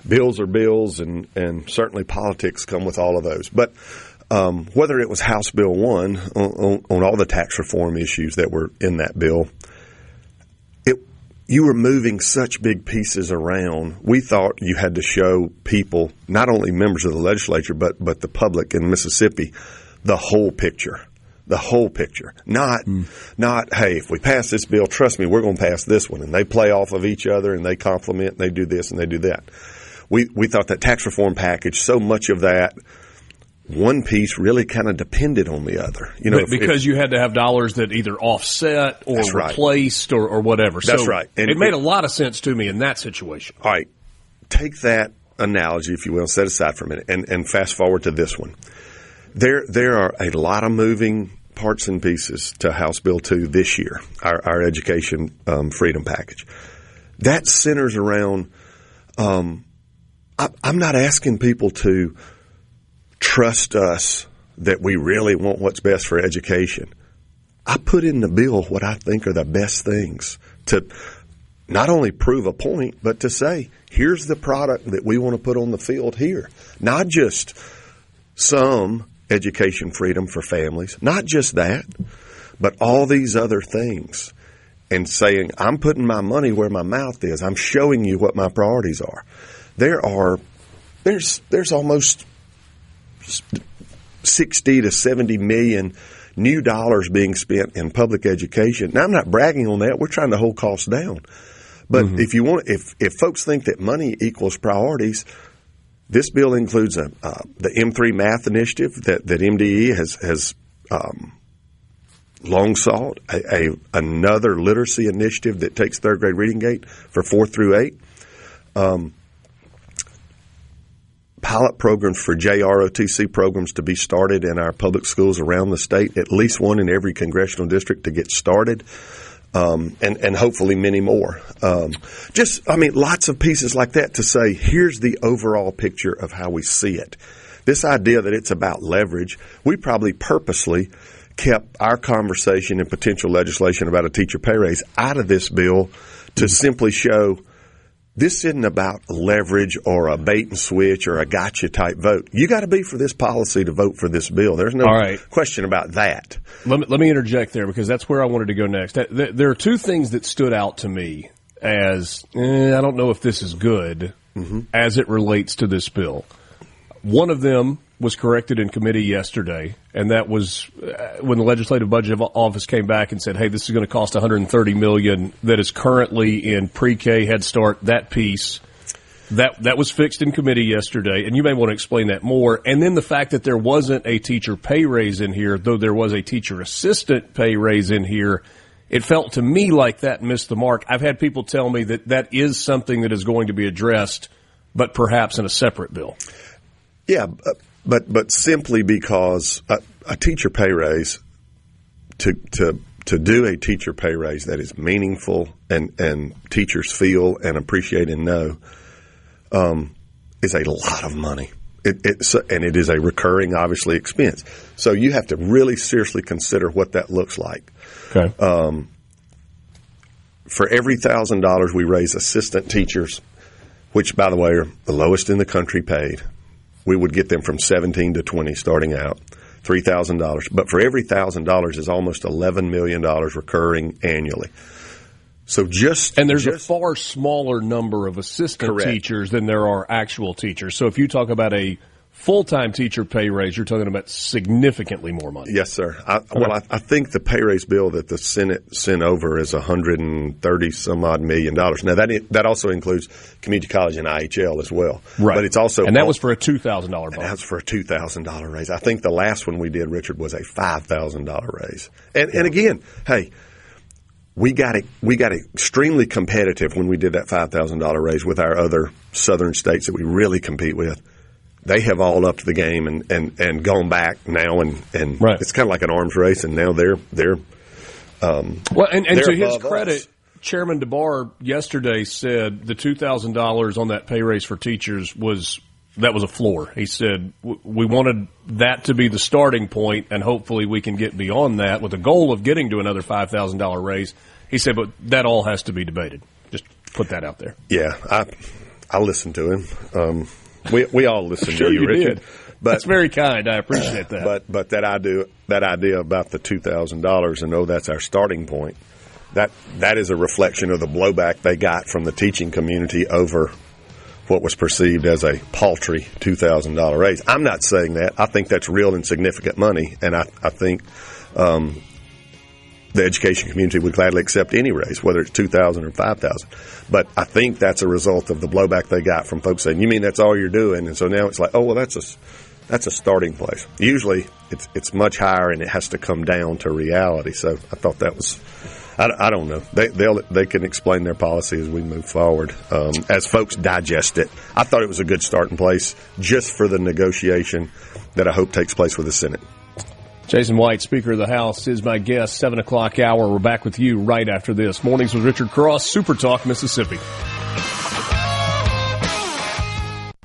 bills are bills, and certainly politics come with all of those. But whether it was House Bill 1 on all the tax reform issues that were in that bill, you were moving such big pieces around. We thought you had to show people, not only members of the legislature, but the public in Mississippi, the whole picture. The whole picture. Not, hey, if we pass this bill, trust me, we're going to pass this one. And they play off of each other, and they complement, and they do this, and they do that. We thought that tax reform package, so much of that, one piece really kind of depended on the other. Because you had to have dollars that either offset or replaced or whatever. That's right. And it made a lot of sense to me in that situation. All right. Take that analogy, if you will, set aside for a minute, and fast forward to this one. There are a lot of moving parts and pieces to House Bill 2 this year, our education freedom package. That centers around I'm not asking people to trust us that we really want what's best for education. I put in the bill what I think are the best things to not only prove a point, but to say, here's the product that we want to put on the field here. Not just some education freedom for families, not just that, but all these other things. And saying, I'm putting my money where my mouth is. I'm showing you what my priorities are. There's almost 60 to 70 million new dollars being spent in public education. Now, I'm not bragging on that. We're trying to hold costs down. But if folks think that money equals priorities, this bill includes the M3 math initiative that MDE has long sought, another literacy initiative that takes third grade reading gate for 4 through 8. Pilot programs for JROTC programs to be started in our public schools around the state, at least one in every congressional district to get started, and hopefully many more. Lots of pieces like that to say, here's the overall picture of how we see it. This idea that it's about leverage, we probably purposely kept our conversation and potential legislation about a teacher pay raise out of this bill to simply show this isn't about leverage or a bait and switch or a gotcha type vote. You got to be for this policy to vote for this bill. There's no question about that. Let me interject there because that's where I wanted to go next. There are two things that stood out to me as I don't know if this is good as it relates to this bill. One of them was corrected in committee yesterday, and that was when the Legislative Budget Office came back and said, hey, this is going to cost $130 million that is currently in pre-K, Head Start, that piece. That was fixed in committee yesterday, and you may want to explain that more. And then the fact that there wasn't a teacher pay raise in here, though there was a teacher assistant pay raise in here, it felt to me like that missed the mark. I've had people tell me that is something that is going to be addressed, but perhaps in a separate bill. Yeah, but simply because a teacher pay raise, to do a teacher pay raise that is meaningful and teachers feel and appreciate and know, is a lot of money. And it is a recurring, obviously, expense. So you have to really seriously consider what that looks like. Okay. For every $1,000 we raise assistant teachers, which, by the way, are the lowest in the country paid, we would get them from 17 to 20 starting out, $3,000. But for every $1,000 is almost $11 million recurring annually. So and there's a far smaller number of assistant teachers than there are actual teachers. So if you talk about a full-time teacher pay raise, you're talking about significantly more money. Yes, sir. I think the pay raise bill that the Senate sent over is $130-some-odd million. Now, that also includes community college and IHL as well. Right. But it's also and that was for a $2,000 bump. That was for a $2,000 raise. I think the last one we did, Richard, was a $5,000 raise. And again, hey, we got extremely competitive when we did that $5,000 raise with our other southern states that we really compete with. They have all upped the game and gone back now, and right. It's kind of like an arms race, and now they're well, and to his credit, Chairman DeBar yesterday said the $2,000 on that pay raise for teachers was a floor. He said we wanted that to be the starting point, and hopefully we can get beyond that with the goal of getting to another $5,000 raise. He said, but that all has to be debated. Just put that out there. Yeah, I listened to him. We all listen sure to you, Richard. Did. But that's very kind. I appreciate that. But that idea about the $2,000 and that's our starting point. That is a reflection of the blowback they got from the teaching community over what was perceived as a paltry $2,000 raise. I'm not saying that. I think that's real and significant money, and I think the education community would gladly accept any raise, whether it's $2,000 or $5,000. But I think that's a result of the blowback they got from folks saying, "You mean that's all you're doing?" And so now it's like, "Oh, well, that's a starting place." Usually, it's much higher, and it has to come down to reality. So I thought that was. I don't know. They can explain their policy as we move forward, as folks digest it. I thought it was a good starting place just for the negotiation that I hope takes place with the Senate. Jason White, Speaker of the House, is my guest. 7 o'clock hour. We're back with you right after this. Mornings with Richard Cross, SuperTalk, Mississippi.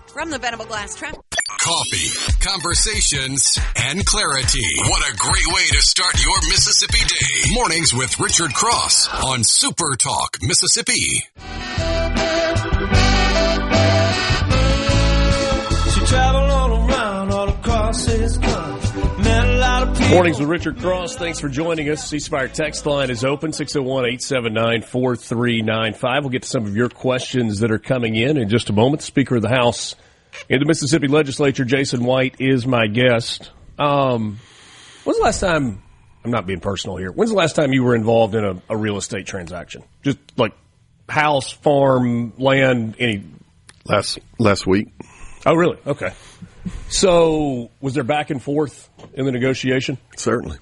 From the Venable Glass Traffic. Coffee, conversations, and clarity. What a great way to start your Mississippi day. Mornings with Richard Cross on SuperTalk, Mississippi. She traveled all around, all across this country. Met a lot of people. Mornings with Richard Cross. Thanks for joining us. C-Spire text line is open, 601-879-4395. We'll get to some of your questions that are coming in just a moment. Speaker of the House in the Mississippi Legislature, Jason White, is my guest. When's the last time, I'm not being personal here, when's the last time you were involved in a real estate transaction? Just like house, farm, land, any? Last week. Oh, really? Okay. So was there back and forth in the negotiation? Certainly.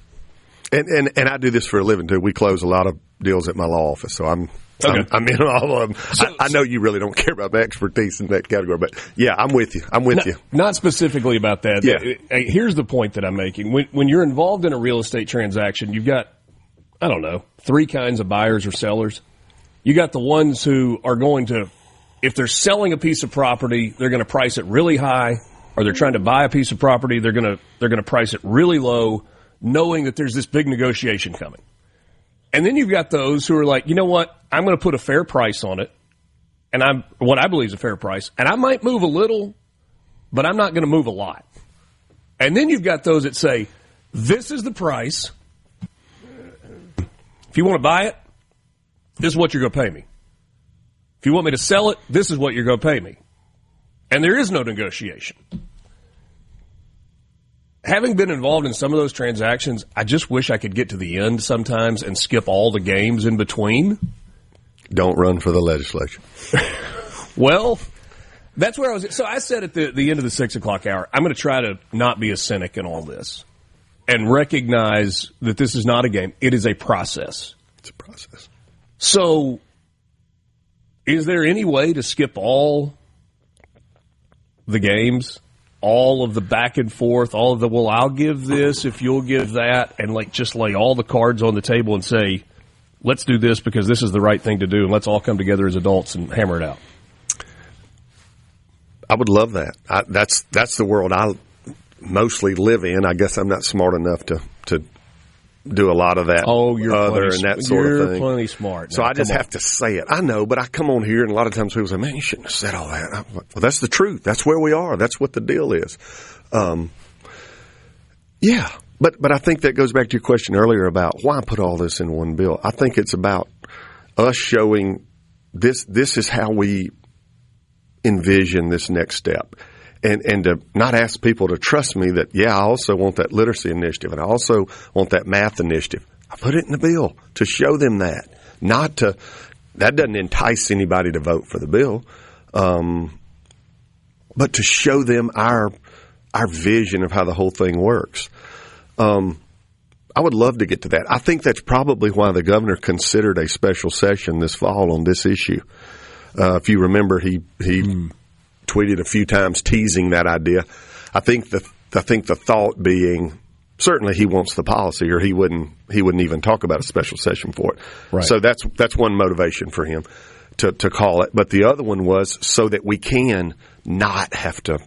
And I do this for a living, too. We close a lot of deals at my law office, so I'm in all of them. I know you really don't care about my expertise in that category, but yeah, I'm with you. Not specifically about that. Yeah. Here's the point that I'm making. When you're involved in a real estate transaction, you've got, I don't know, 3 kinds of buyers or sellers. You got the ones who are going to, if they're selling a piece of property, they're going to price it really high, or they're trying to buy a piece of property, they're going to price it really low, knowing that there's this big negotiation coming. And then you've got those who are like, you know what, I'm going to put a fair price on it, and what I believe is a fair price, and I might move a little, but I'm not going to move a lot. And then you've got those that say, this is the price. If you want to buy it, this is what you're going to pay me. If you want me to sell it, this is what you're going to pay me. And there is no negotiation. Having been involved in some of those transactions, I just wish I could get to the end sometimes and skip all the games in between. Don't run for the legislature. Well, that's where I was. So I said at the end of the 6 o'clock hour, I'm going to try to not be a cynic in all this and recognize that this is not a game. It is a process. It's a process. So is there any way to skip all the games, all of the back and forth, all of the, well, I'll give this if you'll give that, and like just lay all the cards on the table and say, let's do this because this is the right thing to do, and let's all come together as adults and hammer it out? I would love that. That's the world I mostly live in. I guess I'm not smart enough to do a lot of that. Oh, you're other and that sort of thing. You're plenty smart. So I just have to say it. I know, but I come on here and a lot of times people say, "Man, you shouldn't have said all that." I'm like, well, that's the truth. That's where we are. That's what the deal is. Yeah, but I think that goes back to your question earlier about why put all this in one bill. I think it's about us showing this is how we envision this next step. And to not ask people to trust me that, yeah, I also want that literacy initiative and I also want that math initiative. I put it in the bill to show them that. That doesn't entice anybody to vote for the bill, but to show them our vision of how the whole thing works. I would love to get to that. I think that's probably why the governor considered a special session this fall on this issue. If you remember, he tweeted a few times teasing that idea. I think the thought being certainly he wants the policy, or he wouldn't even talk about a special session for it. Right. So that's one motivation for him to call it. But the other one was so that we can not have to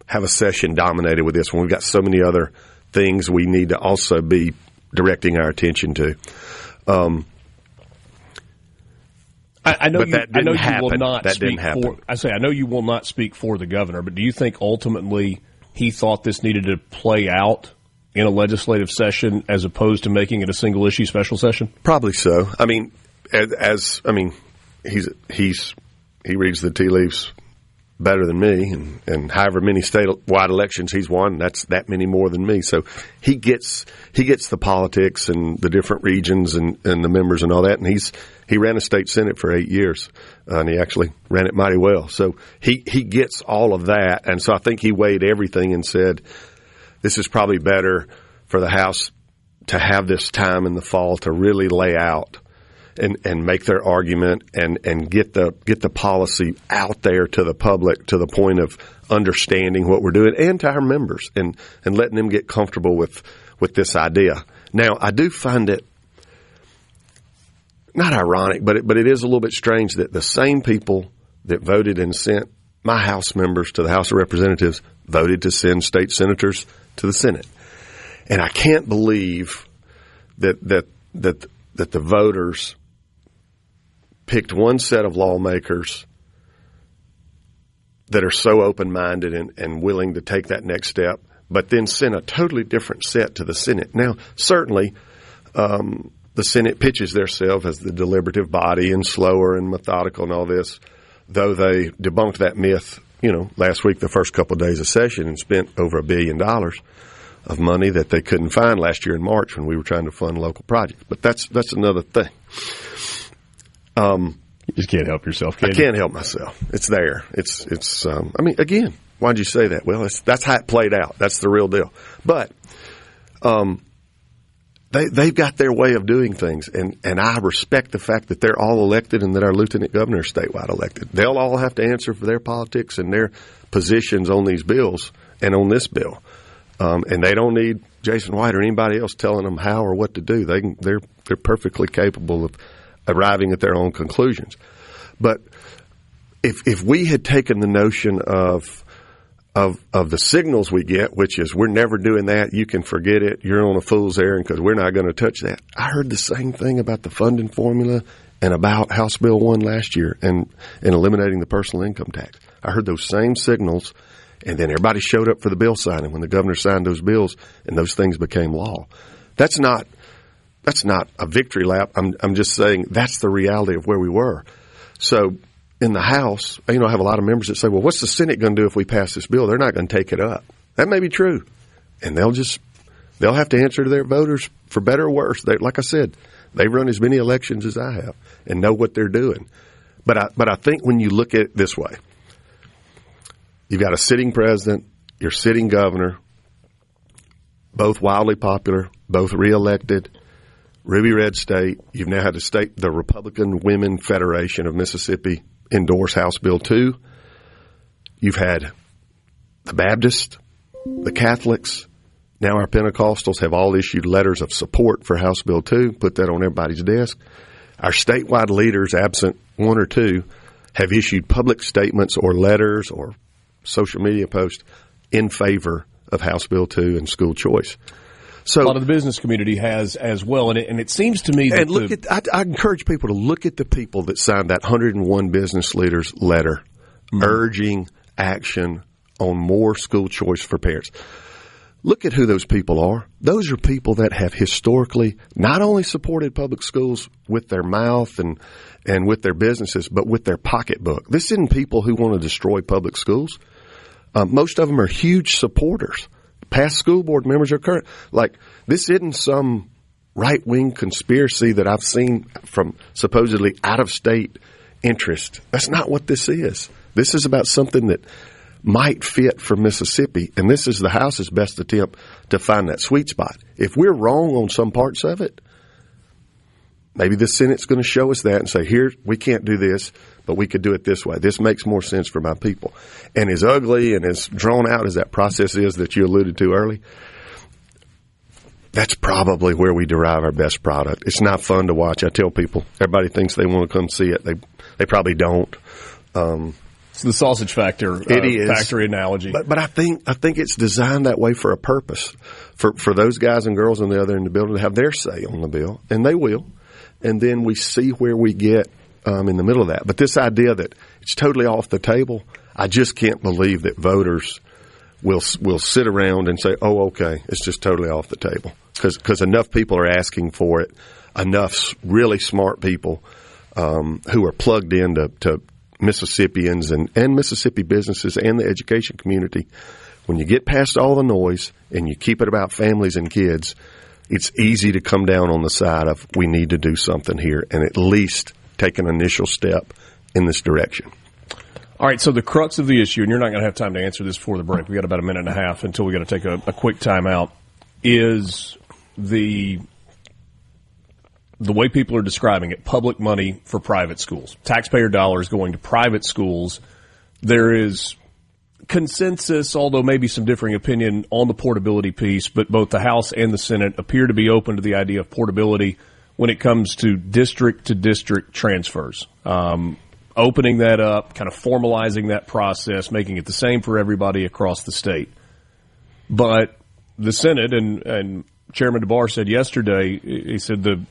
have a session dominated with this when we've got so many other things we need to also be directing our attention to. I know you will not that speak didn't happen. for. I say I know you will not speak for the governor, but do you think ultimately he thought this needed to play out in a legislative session as opposed to making it a single issue special session? Probably so. I mean, he reads the tea leaves better than me, and however many statewide elections he's won, that's that many more than me. So he gets the politics and the different regions and the members and all that, and he ran a state senate for 8 years, and he actually ran it mighty well. So he gets all of that, and so I think he weighed everything and said, this is probably better for the House to have this time in the fall to really lay out and make their argument and get the policy out there to the public to the point of understanding what we're doing, and to our members and letting them get comfortable with this idea. Now, I do find it not ironic, but it is a little bit strange that the same people that voted and sent my House members to the House of Representatives voted to send state senators to the Senate. And I can't believe that the voters picked one set of lawmakers that are so open-minded and willing to take that next step, but then sent a totally different set to the Senate. Now, certainly, the Senate pitches themselves as the deliberative body and slower and methodical and all this, though they debunked that myth, last week, the first couple of days of session, and spent over $1 billion of money that they couldn't find last year in March when we were trying to fund local projects. But that's another thing. You just can't help yourself, can you? I can't help myself. It's there. It's. Again, why'd you say that? Well, that's how it played out. That's the real deal. But, they've got their way of doing things, and I respect the fact that they're all elected and that our lieutenant governor is statewide elected. They'll all have to answer for their politics and their positions on these bills and on this bill. And they don't need Jason White or anybody else telling them how or what to do. They're perfectly capable of arriving at their own conclusions. But if we had taken the notion of the signals we get, which is we're never doing that, you can forget it, you're on a fool's errand because we're not going to touch that. I heard the same thing about the funding formula and about House Bill 1 last year and eliminating the personal income tax. I heard those same signals, and then everybody showed up for the bill signing when the governor signed those bills, and those things became law. That's not a victory lap. I'm just saying that's the reality of where we were. So in the House, I have a lot of members that say, well, what's the Senate going to do if we pass this bill? They're not going to take it up. That may be true. And they'll have to answer to their voters for better or worse. Like I said, they've run as many elections as I have and know what they're doing. But I think when you look at it this way, you've got a sitting president, your sitting governor, both wildly popular, both reelected, Ruby Red State. You've now had the Republican Women Federation of Mississippi endorse House Bill 2. You've had the Baptists, the Catholics, now our Pentecostals have all issued letters of support for House Bill 2, put that on everybody's desk. Our statewide leaders, absent one or two, have issued public statements or letters or social media posts in favor of House Bill 2 and school choice. So a lot of the business community has as well, and it seems to me that I encourage people to look at the people that signed that 101 business leaders letter urging action on more school choice for parents. Look at who those people are. Those are people that have historically not only supported public schools with their mouth and with their businesses, but with their pocketbook. This isn't people who want to destroy public schools. Most of them are huge supporters. Past school board members are current. Like, this isn't some right-wing conspiracy that I've seen from supposedly out-of-state interest. That's not what this is. This is about something that might fit for Mississippi, and this is the House's best attempt to find that sweet spot. If we're wrong on some parts of it, maybe the Senate's going to show us that and say, here, we can't do this, but we could do it this way. This makes more sense for my people. And as ugly and as drawn out as that process is that you alluded to early, that's probably where we derive our best product. It's not fun to watch. I tell people, everybody thinks they want to come see it. They probably don't. It's the sausage factory analogy. But I think it's designed that way for a purpose, for those guys and girls on the other end of the building to have their say on the bill, and they will. And then we see where we get in the middle of that. But this idea that it's totally off the table, I just can't believe that voters will sit around and say, oh, okay, it's just totally off the table. Because enough people are asking for it, enough really smart people who are plugged into Mississippians and Mississippi businesses and the education community. When you get past all the noise and you keep it about families and kids, it's easy to come down on the side of we need to do something here and at least take an initial step in this direction. All right, so the crux of the issue, and you're not going to have time to answer this before the break. We got about a minute and a half until we got to take a quick timeout, is the way people are describing it, public money for private schools. Taxpayer dollars going to private schools. There is consensus, although maybe some differing opinion, on the portability piece, but both the House and the Senate appear to be open to the idea of portability when it comes to district-to-district transfers. Opening that up, kind of formalizing that process, making it the same for everybody across the state. But the Senate, and Chairman DeBar said yesterday, he said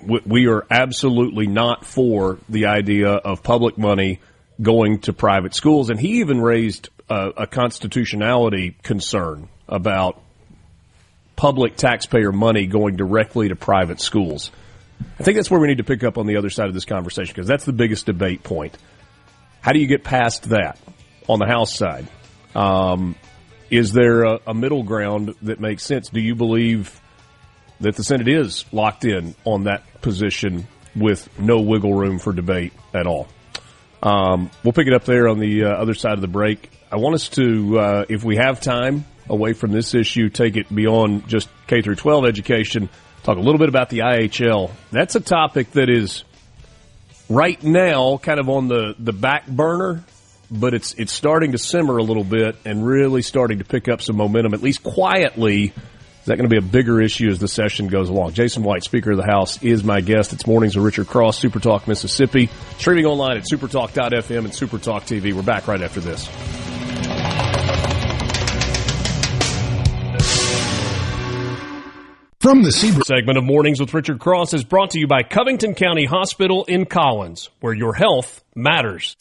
we are absolutely not for the idea of public money going to private schools. And he even raised a constitutionality concern about public taxpayer money going directly to private schools. I think that's where we need to pick up on the other side of this conversation, because that's the biggest debate point. How do you get past that on the House side? Is there a middle ground that makes sense? Do you believe that the Senate is locked in on that position with no wiggle room for debate at all? We'll pick it up there on the other side of the break. I want us to, if we have time away from this issue, take it beyond just K through 12 education, talk a little bit about the IHL. That's a topic that is right now kind of on the back burner, but it's starting to simmer a little bit and really starting to pick up some momentum, at least quietly. Is that going to be a bigger issue as the session goes along? Jason White, Speaker of the House, is my guest. It's Mornings with Richard Cross, SuperTalk Mississippi. Streaming online at supertalk.fm and SuperTalk TV. We're back right after this. From the Seabrook segment of Mornings with Richard Cross is brought to you by Covington County Hospital in Collins, where your health matters.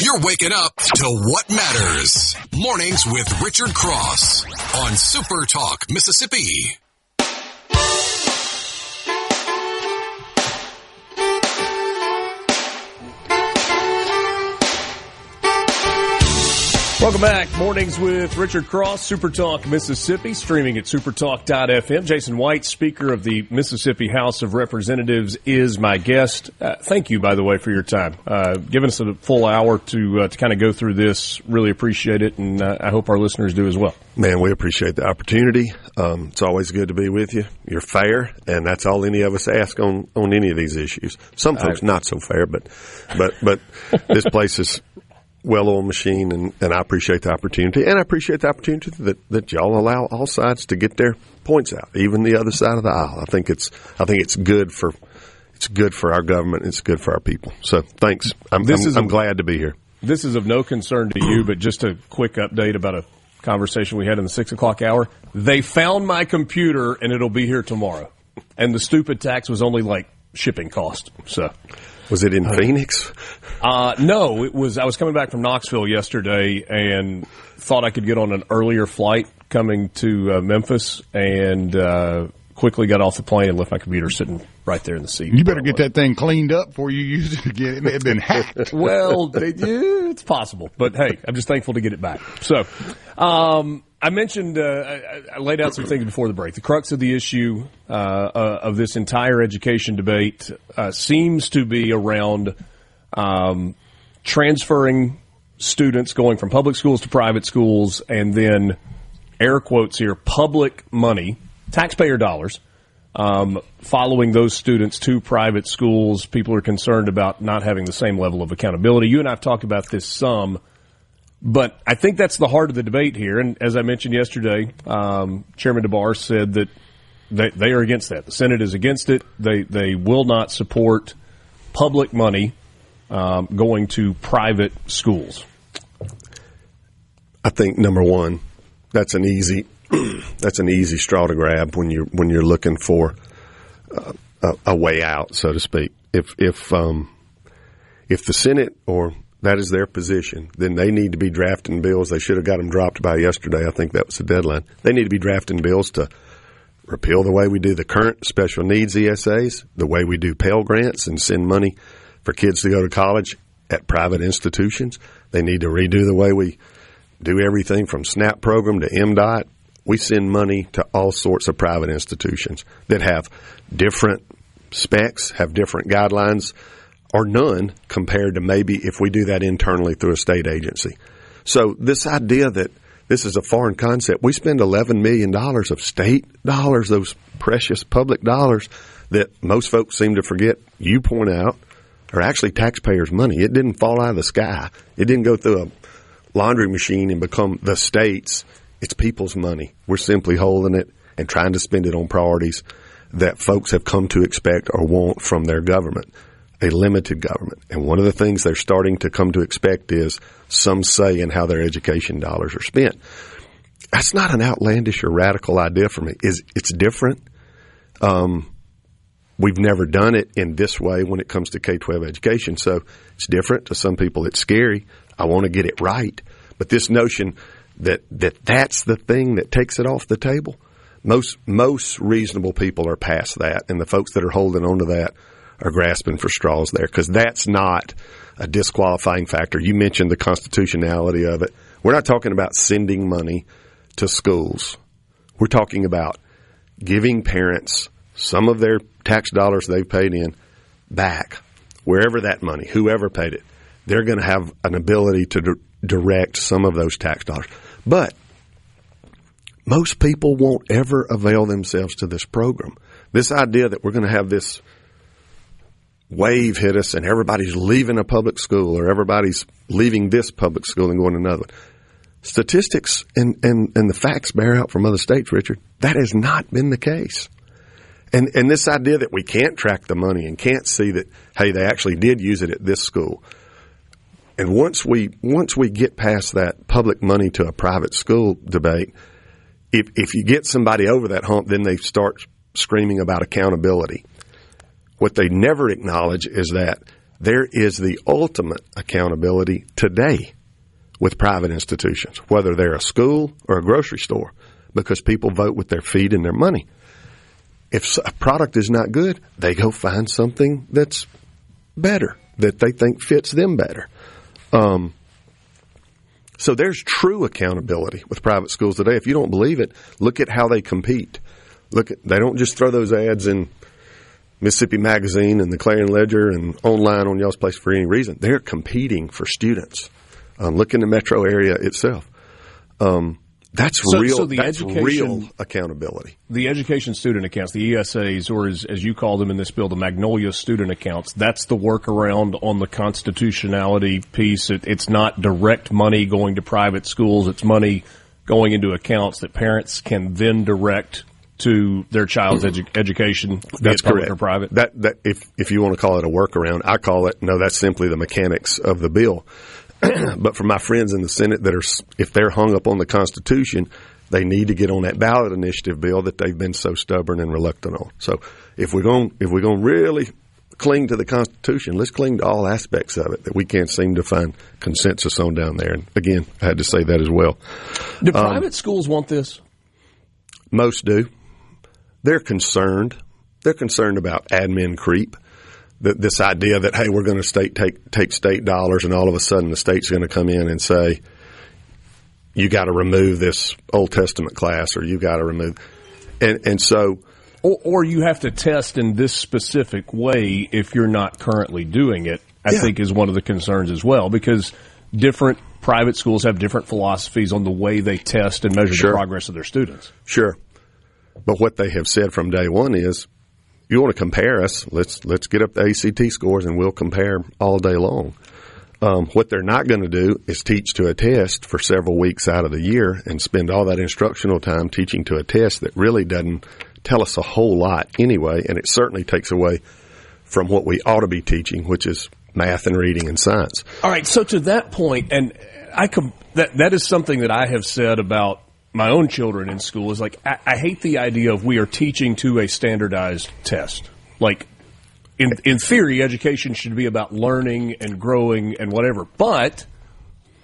You're waking up to what matters. Mornings with Richard Cross on Super Talk Mississippi. Welcome back. Mornings with Richard Cross, SuperTalk Mississippi, streaming at supertalk.fm. Jason White, Speaker of the Mississippi House of Representatives, is my guest. Thank you, by the way, for your time. Giving us a full hour to kind of go through this. Really appreciate it, and I hope our listeners do as well. Man, we appreciate the opportunity. It's always good to be with you. You're fair, and that's all any of us ask on any of these issues. Some folks not so fair, but this place is well-oiled machine, and I appreciate the opportunity. And I appreciate the opportunity that y'all allow all sides to get their points out, even the other side of the aisle. I think it's good for our government. It's good for our people. So thanks. I'm glad to be here. This is of no concern to you, but just a quick update about a conversation we had in the 6 o'clock hour. They found my computer, and it'll be here tomorrow. And the stupid tax was only like shipping cost. So, was it in Phoenix? No, it was. I was coming back from Knoxville yesterday and thought I could get on an earlier flight coming to Memphis, and quickly got off the plane and left my computer sitting right there in the seat. You better get that thing cleaned up before you use it again. It may have been hacked. Well, it's possible. But, hey, I'm just thankful to get it back. So, I mentioned, I laid out some things before the break. The crux of the issue of this entire education debate seems to be around transferring students going from public schools to private schools, and then, air quotes here, public money, taxpayer dollars, following those students to private schools. People are concerned about not having the same level of accountability. You and I have talked about this some, but I think that's the heart of the debate here. And as I mentioned yesterday, Chairman DeBar said that they are against that. The Senate is against it. They will not support public money going to private schools. I think, number one, that's an easy straw to grab when you're looking for a way out, so to speak. If the Senate, or that is their position, then they need to be drafting bills. They should have got them dropped by yesterday. I think that was the deadline. They need to be drafting bills to repeal the way we do the current special needs ESAs, the way we do Pell Grants and send money for kids to go to college at private institutions. They need to redo the way we do everything from SNAP program to MDOT. We send money to all sorts of private institutions that have different specs, have different guidelines, or none compared to maybe if we do that internally through a state agency. So this idea that this is a foreign concept, we spend $11 million of state dollars, those precious public dollars that most folks seem to forget, you point out, are actually taxpayers' money. It didn't fall out of the sky. It didn't go through a laundry machine and become the state's. It's people's money. We're simply holding it and trying to spend it on priorities that folks have come to expect or want from their government, a limited government. And one of the things they're starting to come to expect is some say in how their education dollars are spent. That's not an outlandish or radical idea for me. It's different. We've never done it in this way when it comes to K-12 education, so it's different. To some people, it's scary. I want to get it right. But this notion that's the thing that takes it off the table. Most reasonable people are past that, and the folks that are holding on to that are grasping for straws there, because that's not a disqualifying factor. You mentioned the constitutionality of it. We're not talking about sending money to schools. We're talking about giving parents some of their tax dollars they've paid in back, wherever that money, whoever paid it. They're going to have an ability to direct some of those tax dollars. But most people won't ever avail themselves to this program. This idea that we're going to have this wave hit us and everybody's leaving a public school or everybody's leaving this public school and going to another one. Statistics and the facts bear out from other states, Richard. That has not been the case. And this idea that we can't track the money and can't see that, hey, they actually did use it at this school. And once we get past that public money to a private school debate, if you get somebody over that hump, then they start screaming about accountability. What they never acknowledge is that there is the ultimate accountability today with private institutions, whether they're a school or a grocery store, because people vote with their feet and their money. If a product is not good, they go find something that's better, that they think fits them better. So there's true accountability with private schools today. If you don't believe it, look at how they compete. They don't just throw those ads in Mississippi Magazine and the Clarion Ledger and online on y'all's place for any reason. They're competing for students. Look in the metro area itself. real. So the that's real accountability. The education student accounts, the ESAs, or as you call them in this bill, the Magnolia student accounts. That's the workaround on the constitutionality piece. It's not direct money going to private schools. It's money going into accounts that parents can then direct to their child's education, be That's it public correct. or private. That if you want to call it a workaround, I call it that's simply the mechanics of the bill. But for my friends in the Senate if they're hung up on the Constitution, they need to get on that ballot initiative bill that they've been so stubborn and reluctant on. So if we're going to really cling to the Constitution, let's cling to all aspects of it that we can't seem to find consensus on down there. And again, I had to say that as well. Do private schools want this? Most do. They're concerned. They're concerned about admin creep. This idea that, hey, we're going to take state dollars, and all of a sudden the state's going to come in and say, you got to remove this Old Testament class, or you got to remove, and so, or you have to test in this specific way if you're not currently doing it. I think is one of the concerns as well, because different private schools have different philosophies on the way they test and measure the progress of their students. Sure, but what they have said from day one is, you want to compare us, let's get up the ACT scores and we'll compare all day long. What they're not going to do is teach to a test for several weeks out of the year and spend all that instructional time teaching to a test that really doesn't tell us a whole lot anyway, and it certainly takes away from what we ought to be teaching, which is math and reading and science. All right, so to that point, and that is something that I have said about my own children in school, is like, I hate the idea of we are teaching to a standardized test. Like, in theory, education should be about learning and growing and whatever. But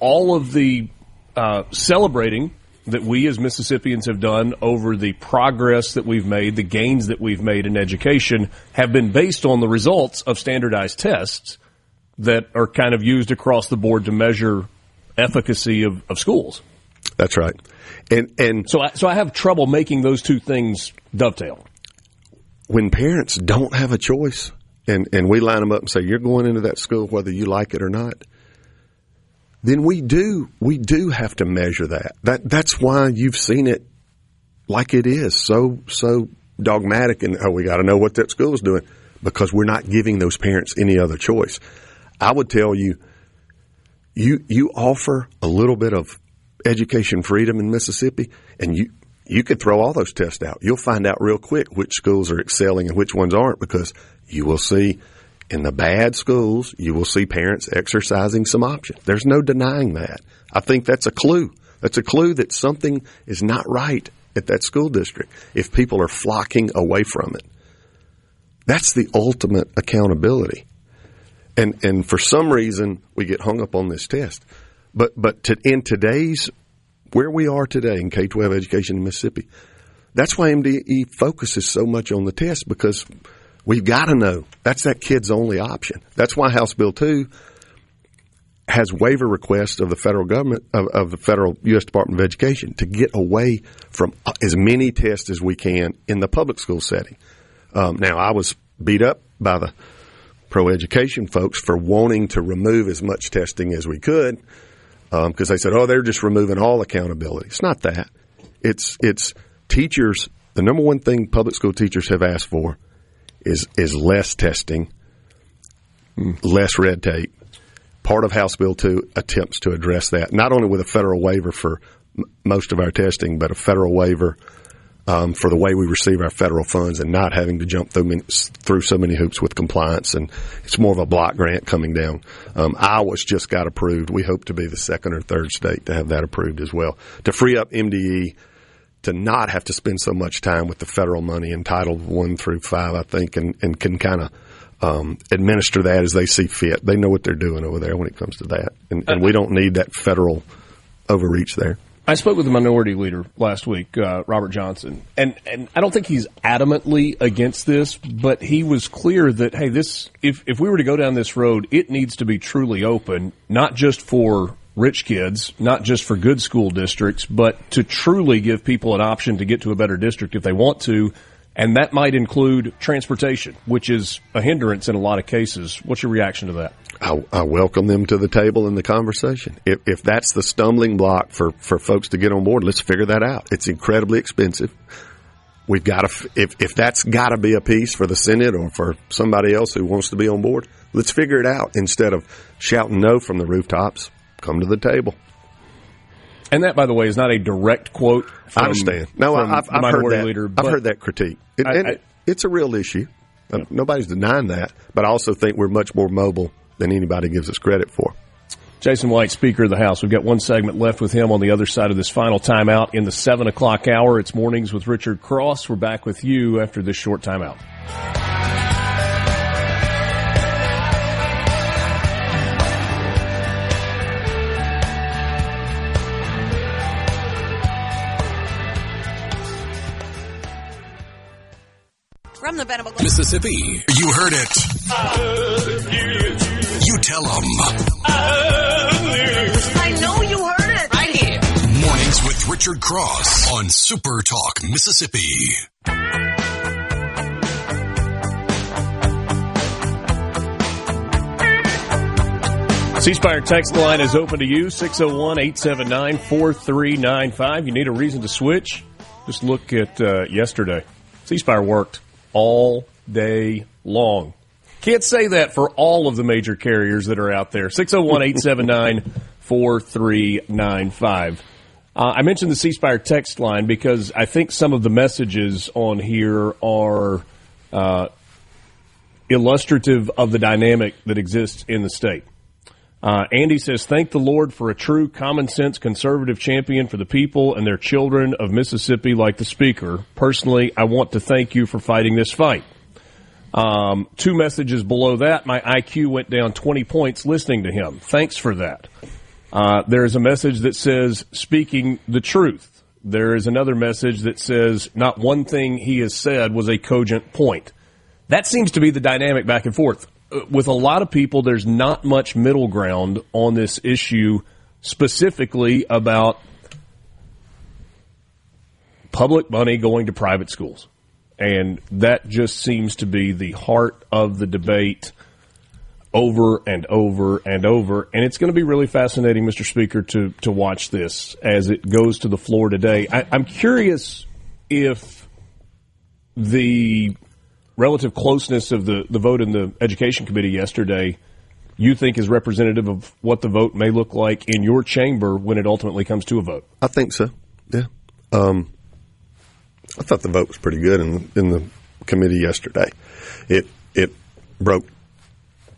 all of the celebrating that we as Mississippians have done over the progress that we've made, the gains that we've made in education, have been based on the results of standardized tests that are kind of used across the board to measure efficacy of schools. That's right. And so I have trouble making those two things dovetail. When parents don't have a choice, and we line them up and say, you're going into that school whether you like it or not, then we do have to measure that. That's why you've seen it like it is, so dogmatic, and we got to know what that school is doing, because we're not giving those parents any other choice. I would tell you, you offer a little bit of education freedom in Mississippi, and you could throw all those tests out. You'll find out real quick which schools are excelling and which ones aren't, because you will see in the bad schools, you will see parents exercising some options. There's no denying that. I think that's a clue. That's a clue that something is not right at that school district if people are flocking away from it. That's the ultimate accountability. And for some reason, we get hung up on this test. But in today's, where we are today in K-12 education in Mississippi, that's why MDE focuses so much on the test, because we've got to know that's that kid's only option. That's why House Bill 2 has waiver requests of the federal government, of the federal U.S. Department of Education, to get away from as many tests as we can in the public school setting. Now, I was beat up by the pro-education folks for wanting to remove as much testing as we could, because they said, they're just removing all accountability. It's not that. It's teachers. The number one thing public school teachers have asked for is less testing, less red tape. Part of House Bill 2 attempts to address that, not only with a federal waiver for most of our testing, but a federal waiver for the way we receive our federal funds and not having to jump through so many hoops with compliance. And it's more of a block grant coming down. Iowa's just got approved. We hope to be the second or third state to have that approved as well, to free up MDE to not have to spend so much time with the federal money in Title 1 through 5, I think, and can kind of administer that as they see fit. They know what they're doing over there when it comes to that. And we don't need that federal overreach there. I spoke with the minority leader last week, Robert Johnson, and I don't think he's adamantly against this, but he was clear that, hey, this if we were to go down this road, it needs to be truly open, not just for rich kids, not just for good school districts, but to truly give people an option to get to a better district if they want to, And that might include transportation, which is a hindrance in a lot of cases. What's your reaction to that? I welcome them to the table in the conversation. If that's the stumbling block for folks to get on board, let's figure that out. It's incredibly expensive. We've got to, if that's got to be a piece for the Senate or for somebody else who wants to be on board, let's figure it out instead of shouting no from the rooftops. Come to the table. And that, by the way, is not a direct quote from, I understand. No, I've heard that. Leader, I've heard that critique. It's a real issue. Yeah. Nobody's denying that, but I also think we're much more mobile than anybody gives us credit for. Jason White, Speaker of the House. We've got one segment left with him on the other side of this final timeout in the 7 o'clock hour. It's Mornings with Richard Cross. We're back with you after this short timeout. From the Venable Mississippi, you heard it. You tell them. I know you heard it. Right here. Mornings with Richard Cross on SuperTalk, Mississippi. C-Spire text line is open to you, 601-879-4395. You need a reason to switch? Just look at yesterday. C-Spire worked all day long. Can't say that for all of the major carriers that are out there. 601-879-4395. I mentioned the C-Spire text line because I think some of the messages on here are illustrative of the dynamic that exists in the state. Andy says, thank the Lord for a true common-sense conservative champion for the people and their children of Mississippi like the Speaker. Personally, I want to thank you for fighting this fight. 2 messages below that, my IQ went down 20 points listening to him. Thanks for that. There is a message that says, speaking the truth. There is another message that says, not one thing he has said was a cogent point. That seems to be the dynamic back and forth. With a lot of people, there's not much middle ground on this issue, specifically about public money going to private schools. And that just seems to be the heart of the debate over and over and over. And it's going to be really fascinating, Mr. Speaker, to watch this as it goes to the floor today. I'm curious if the relative closeness of the vote in the Education Committee yesterday you think is representative of what the vote may look like in your chamber when it ultimately comes to a vote. I think so, yeah. I thought the vote was pretty good in the committee yesterday. It broke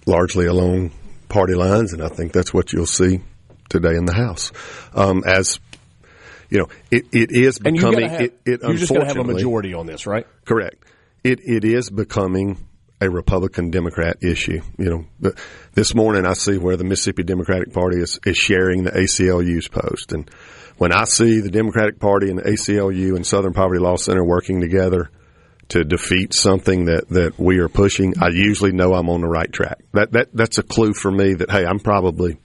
largely along party lines, and I think that's what you'll see today in the House. As you know, it is becoming. You're just going to have a majority on this, right? Correct. It is becoming a Republican-Democrat issue. You know, this morning I see where the Mississippi Democratic Party is sharing the ACLU's post. And when I see the Democratic Party and the ACLU and Southern Poverty Law Center working together to defeat something that we are pushing, I usually know I'm on the right track. That's a clue for me that, hey, I'm probably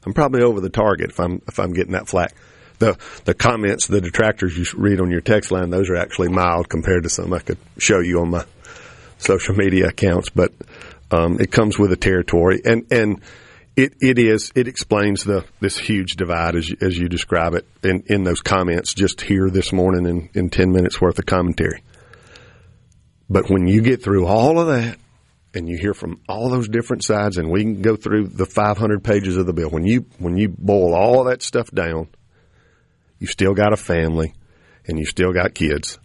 over the target if I'm getting that flack. The comments, the detractors you read on your text line, those are actually mild compared to some I could show you on my social media accounts. But it comes with the territory, and it explains this huge divide as you describe it in those comments just here this morning in 10 minutes worth of commentary. But when you get through all of that and you hear from all those different sides, and we can go through the 500 pages of the bill, when you boil all of that stuff down, you still got a family, and you still got kids,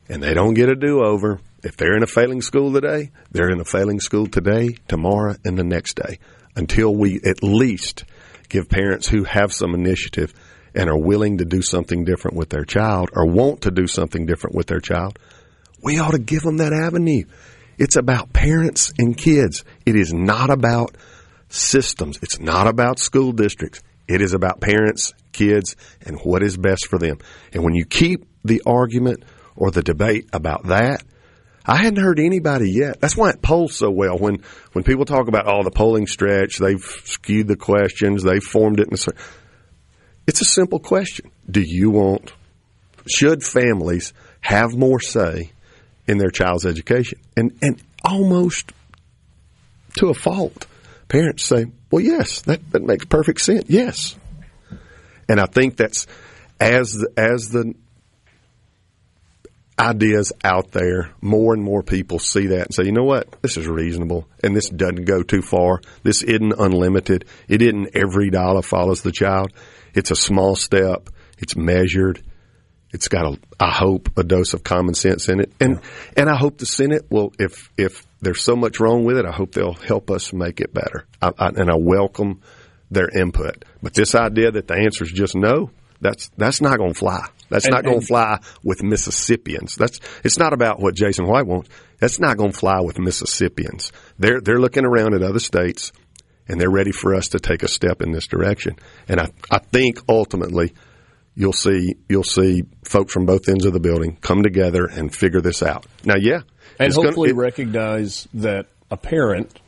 and they don't get a do-over. If they're in a failing school today, they're in a failing school today, tomorrow, and the next day, until we at least give parents who have some initiative and are willing to do something different with their child or want to do something different with their child, we ought to give them that avenue. It's about parents and kids. It is not about systems. It's not about school districts. It is about parents, kids, and what is best for them. And when you keep the argument or the debate about that, I hadn't heard anybody yet. That's why it polls so well. When people talk about, the polling stretch, they've skewed the questions, they've formed it. It's a simple question. Should families have more say in their child's education. And almost to a fault, parents say, well, yes, that makes perfect sense. Yes. And I think that's as the ideas out there, more and more people see that and say, you know what, this is reasonable and this doesn't go too far. This isn't unlimited. It isn't every dollar follows the child. It's a small step. It's measured. It's got, I hope, a dose of common sense in it. And I hope the Senate will, if there's so much wrong with it, I hope they'll help us make it better. And I welcome their input. But this idea that the answer is just no, that's not going to fly. That's not going to fly with Mississippians. It's not about what Jason White wants. That's not going to fly with Mississippians. They're looking around at other states, and they're ready for us to take a step in this direction. And I think ultimately you'll see folks from both ends of the building come together and figure this out. Now, and hopefully recognize that a parent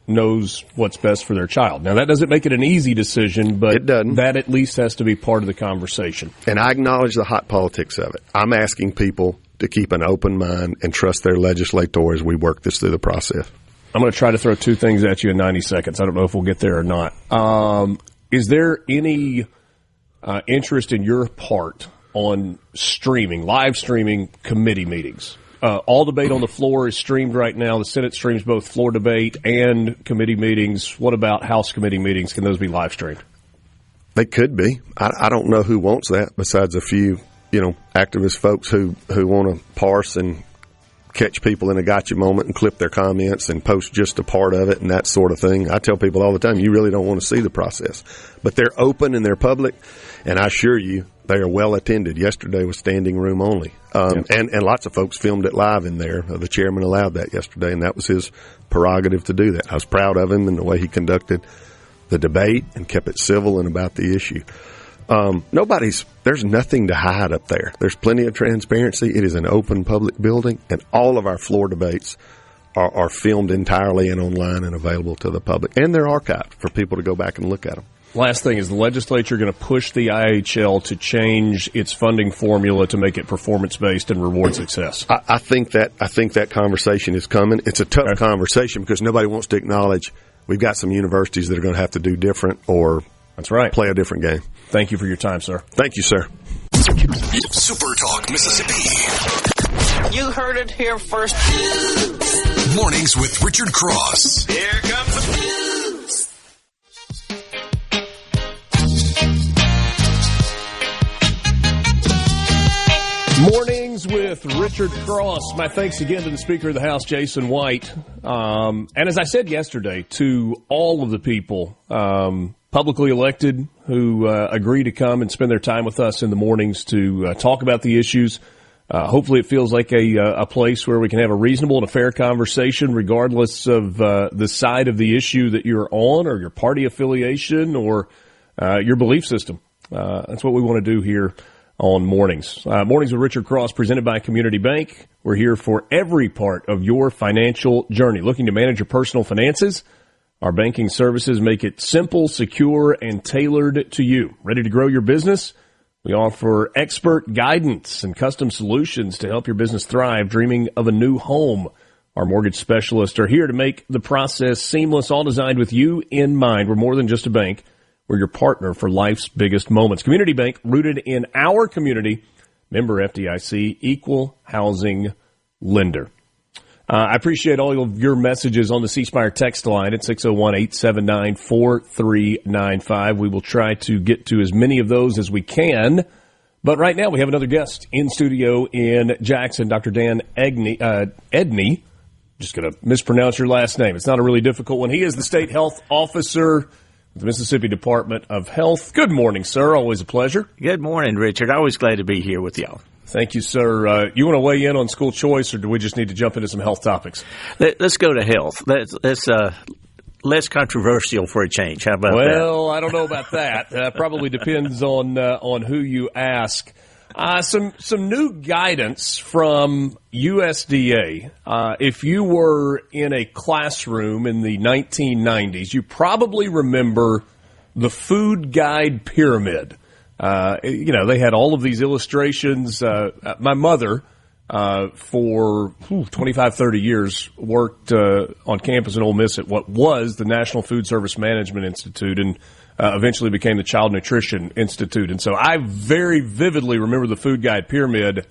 knows what's best for their child. Now, that doesn't make it an easy decision, but it doesn't. That at least has to be part of the conversation. And I acknowledge the hot politics of it. I'm asking people to keep an open mind and trust their legislator as we work this through the process. I'm going to try to throw two things at you in 90 seconds. I don't know if we'll get there or not. Is there any interest in your part on live streaming committee meetings? All debate on the floor is streamed right now. The Senate streams both floor debate and committee meetings. What about House committee meetings? Can those be live streamed? They could be. I don't know who wants that besides a few, activist folks who want to parse and catch people in a gotcha moment and clip their comments and post just a part of it and that sort of thing. I tell people all the time, you really don't want to see the process. But they're open and they're public, and I assure you they are well attended. Yesterday was standing room only. And lots of folks filmed it live in there. The chairman allowed that yesterday, and that was his prerogative to do that. I was proud of him and the way he conducted the debate and kept it civil and about the issue. There's nothing to hide up there. There's plenty of transparency. It is an open public building, and all of our floor debates are filmed entirely and online and available to the public. And they're archived for people to go back and look at them. Last thing, is the legislature going to push the IHL to change its funding formula to make it performance-based and reward success? I think that conversation is coming. It's a tough conversation because nobody wants to acknowledge we've got some universities that are going to have to do different or play a different game. Thank you for your time, sir. Thank you, sir. SuperTalk Mississippi. You heard it here first. Mornings with Richard Cross. Here comes the news. Mornings with Richard Cross. My thanks again to the Speaker of the House, Jason White. And as I said yesterday, to all of the people publicly elected who agree to come and spend their time with us in the mornings to talk about the issues. Hopefully it feels like a place where we can have a reasonable and a fair conversation regardless of the side of the issue that you're on or your party affiliation or your belief system. That's what we want to do here on Mornings. Mornings with Richard Cross, presented by Community Bank. We're here for every part of your financial journey. Looking to manage your personal finances? Our banking services make it simple, secure, and tailored to you. Ready to grow your business? We offer expert guidance and custom solutions to help your business thrive. Dreaming of a new home? Our mortgage specialists are here to make the process seamless, all designed with you in mind. We're more than just a bank. We're your partner for life's biggest moments. Community Bank, rooted in our community, member FDIC, equal housing lender. I appreciate all of your messages on the C Spire text line at 601-879-4395. We will try to get to as many of those as we can. But right now we have another guest in studio in Jackson, Dr. Dan Edney. Just going to mispronounce your last name. It's not a really difficult one. He is the state health officer, the Mississippi Department of Health. Good morning, sir. Always a pleasure. Good morning, Richard. Always glad to be here with y'all. Thank you, sir. You want to weigh in on school choice, or do we just need to jump into some health topics? Let's go to health. Let's less controversial for a change. How about that? Well, I don't know about that. Probably depends on who you ask. Some new guidance from USDA. If you were in a classroom in the 1990s, you probably remember the food guide pyramid. They had all of these illustrations. My mother for 25, 30 years, worked on campus at Ole Miss at what was the National Food Service Management Institute and eventually became the Child Nutrition Institute. And so I very vividly remember the food guide pyramid.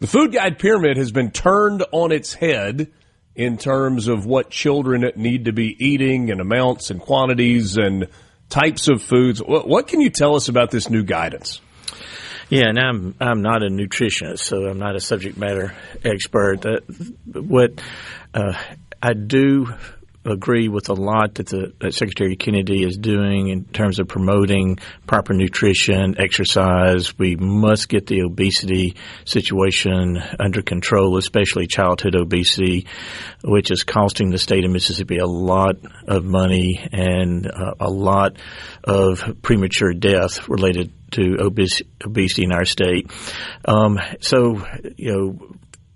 The food guide pyramid has been turned on its head in terms of what children need to be eating and amounts and quantities and types of foods. What can you tell us about this new guidance? Yeah, and I'm not a nutritionist, so I'm not a subject matter expert. I do agree with a lot that Secretary Kennedy is doing in terms of promoting proper nutrition, exercise. We must get the obesity situation under control, especially childhood obesity, which is costing the state of Mississippi a lot of money and a lot of premature death related to obesity in our state.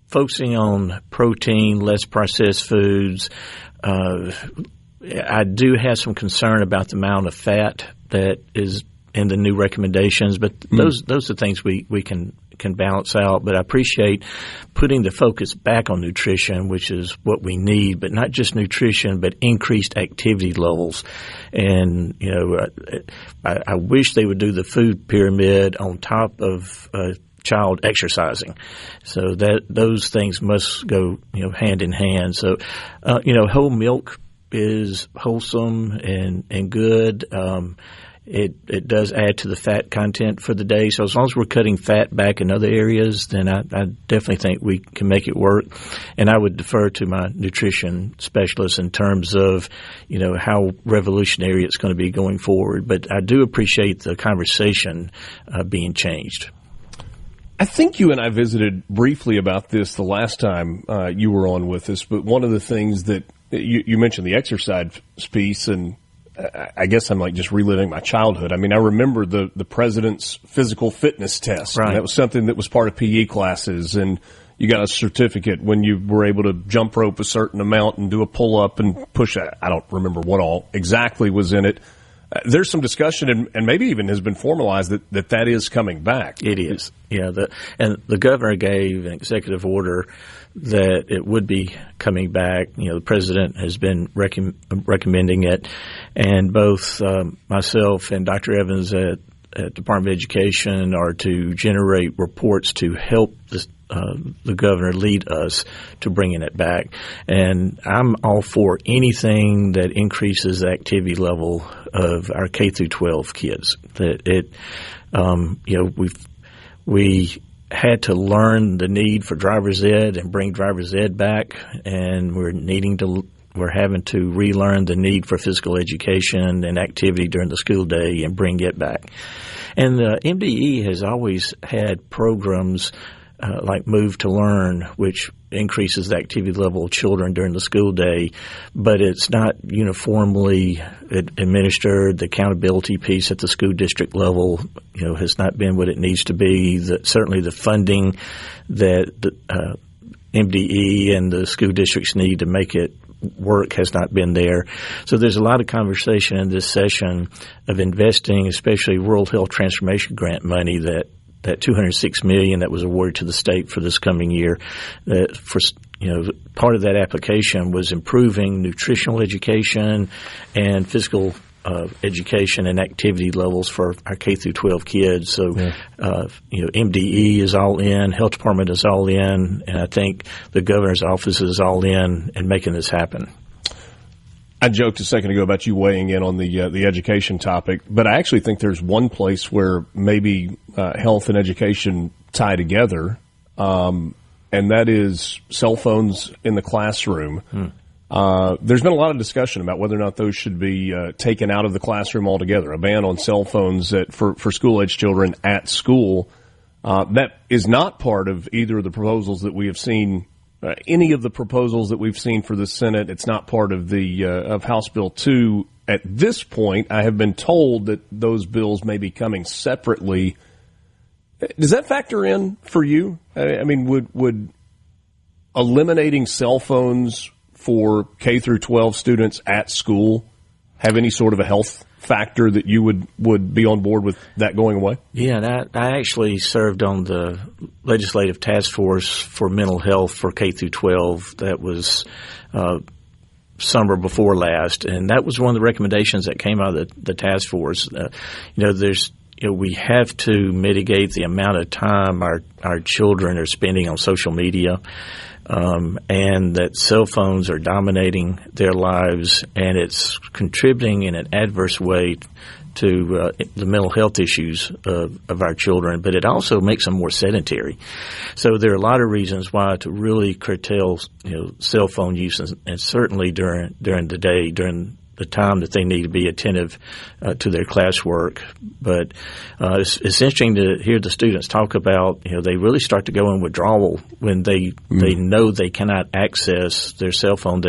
Focusing on protein, less processed foods. I do have some concern about the amount of fat that is in the new recommendations, but those are things we can balance out. But I appreciate putting the focus back on nutrition, which is what we need, but not just nutrition, but increased activity levels. And, I wish they would do the food pyramid on top of child exercising. So those things must go, hand in hand. So, whole milk is wholesome and good. It does add to the fat content for the day. So as long as we're cutting fat back in other areas, then I definitely think we can make it work. And I would defer to my nutrition specialist in terms of, how revolutionary it's going to be going forward. But I do appreciate the conversation being changed. I think you and I visited briefly about this the last time you were on with us, but one of the things that you mentioned the exercise piece, and I guess I'm like just reliving my childhood. I mean, I remember the president's physical fitness test. Right. And that was something that was part of PE classes, and you got a certificate when you were able to jump rope a certain amount and do a pull-up and push. I don't remember what all exactly was in it. There's some discussion, and maybe even has been formalized that is coming back. It is, yeah. The governor gave an executive order that it would be coming back. The president has been recommending it, and both myself and Dr. Evans at Department of Education are to generate reports to help the governor lead us to bringing it back. And I'm all for anything that increases the activity level of our K through 12 kids. We had to learn the need for driver's ed and bring driver's ed back, and we're having to relearn the need for physical education and activity during the school day and bring it back. And the MDE has always had programs like Move to Learn, which increases the activity level of children during the school day, but it's not uniformly administered. The accountability piece at the school district level, has not been what it needs to be. Certainly the funding that the MDE and the school districts need to make it work has not been there. So there's a lot of conversation in this session of investing, especially Rural Health Transformation Grant money, that $206 million that was awarded to the state for this coming year. Part of that application was improving nutritional education and physical education and activity levels for our K through 12 kids. So, MDE is all in, Health Department is all in, and I think the governor's office is all in making this happen. I joked a second ago about you weighing in on the education topic, but I actually think there's one place where maybe health and education tie together, and that is cell phones in the classroom. There's been a lot of discussion about whether or not those should be taken out of the classroom altogether, a ban on cell phones for school-age children at school. That is not part of either of the proposals that we have seen. Any of the proposals that we've seen for the Senate, it's not part of of House Bill 2 at this point. I have been told that those bills may be coming separately. Does that factor in for you? I mean, would eliminating cell phones for K through 12 students at school have any sort of a health factor that you would be on board with that going away? Yeah, and I actually served on the legislative task force for mental health for K through 12 that was summer before last, and that was one of the recommendations that came out of the task force. We have to mitigate the amount of time our children are spending on social media, and that cell phones are dominating their lives, and it's contributing in an adverse way to the mental health issues of our children, but it also makes them more sedentary. So there are a lot of reasons why to really curtail cell phone use, and certainly during the day, during the time that they need to be attentive to their classwork. But it's interesting to hear the students talk about, they really start to go in withdrawal when they know they cannot access their cell phone.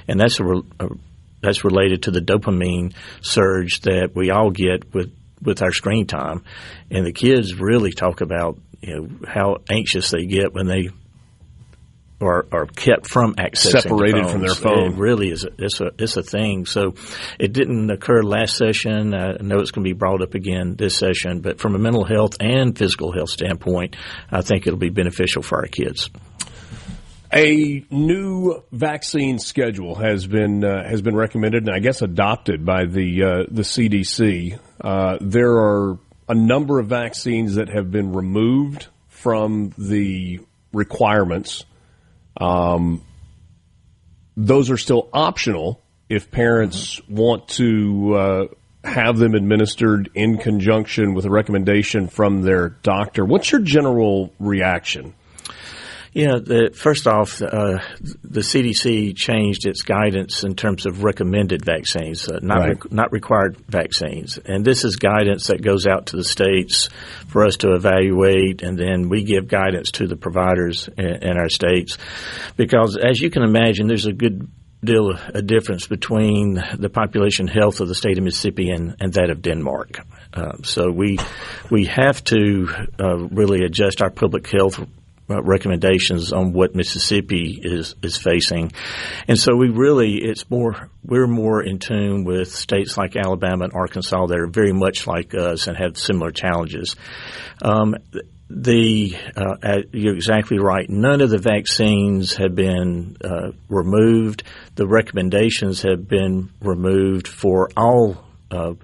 And that's related to the dopamine surge that we all get with our screen time. And the kids really talk about, how anxious they get when they are kept from accessing separated from their phone. It really is. It's a thing. So it didn't occur last session. I know it's going to be brought up again this session. But from a mental health and physical health standpoint, I think it'll be beneficial for our kids. A new vaccine schedule has been recommended and I guess adopted by the CDC. There are a number of vaccines that have been removed from the requirements. Those are still optional if parents want to have them administered in conjunction with a recommendation from their doctor. What's your general reaction? Yeah, first off, the CDC changed its guidance in terms of recommended vaccines, not required vaccines. And this is guidance that goes out to the states for us to evaluate, and then we give guidance to the providers in our states. Because as you can imagine, there's a good deal of a difference between the population health of the state of Mississippi and that of Denmark. So we have to really adjust our public health recommendations on what Mississippi is facing. And so we're more in tune with states like Alabama and Arkansas that are very much like us and have similar challenges. You're exactly right. None of the vaccines have been removed. The recommendations have been removed for all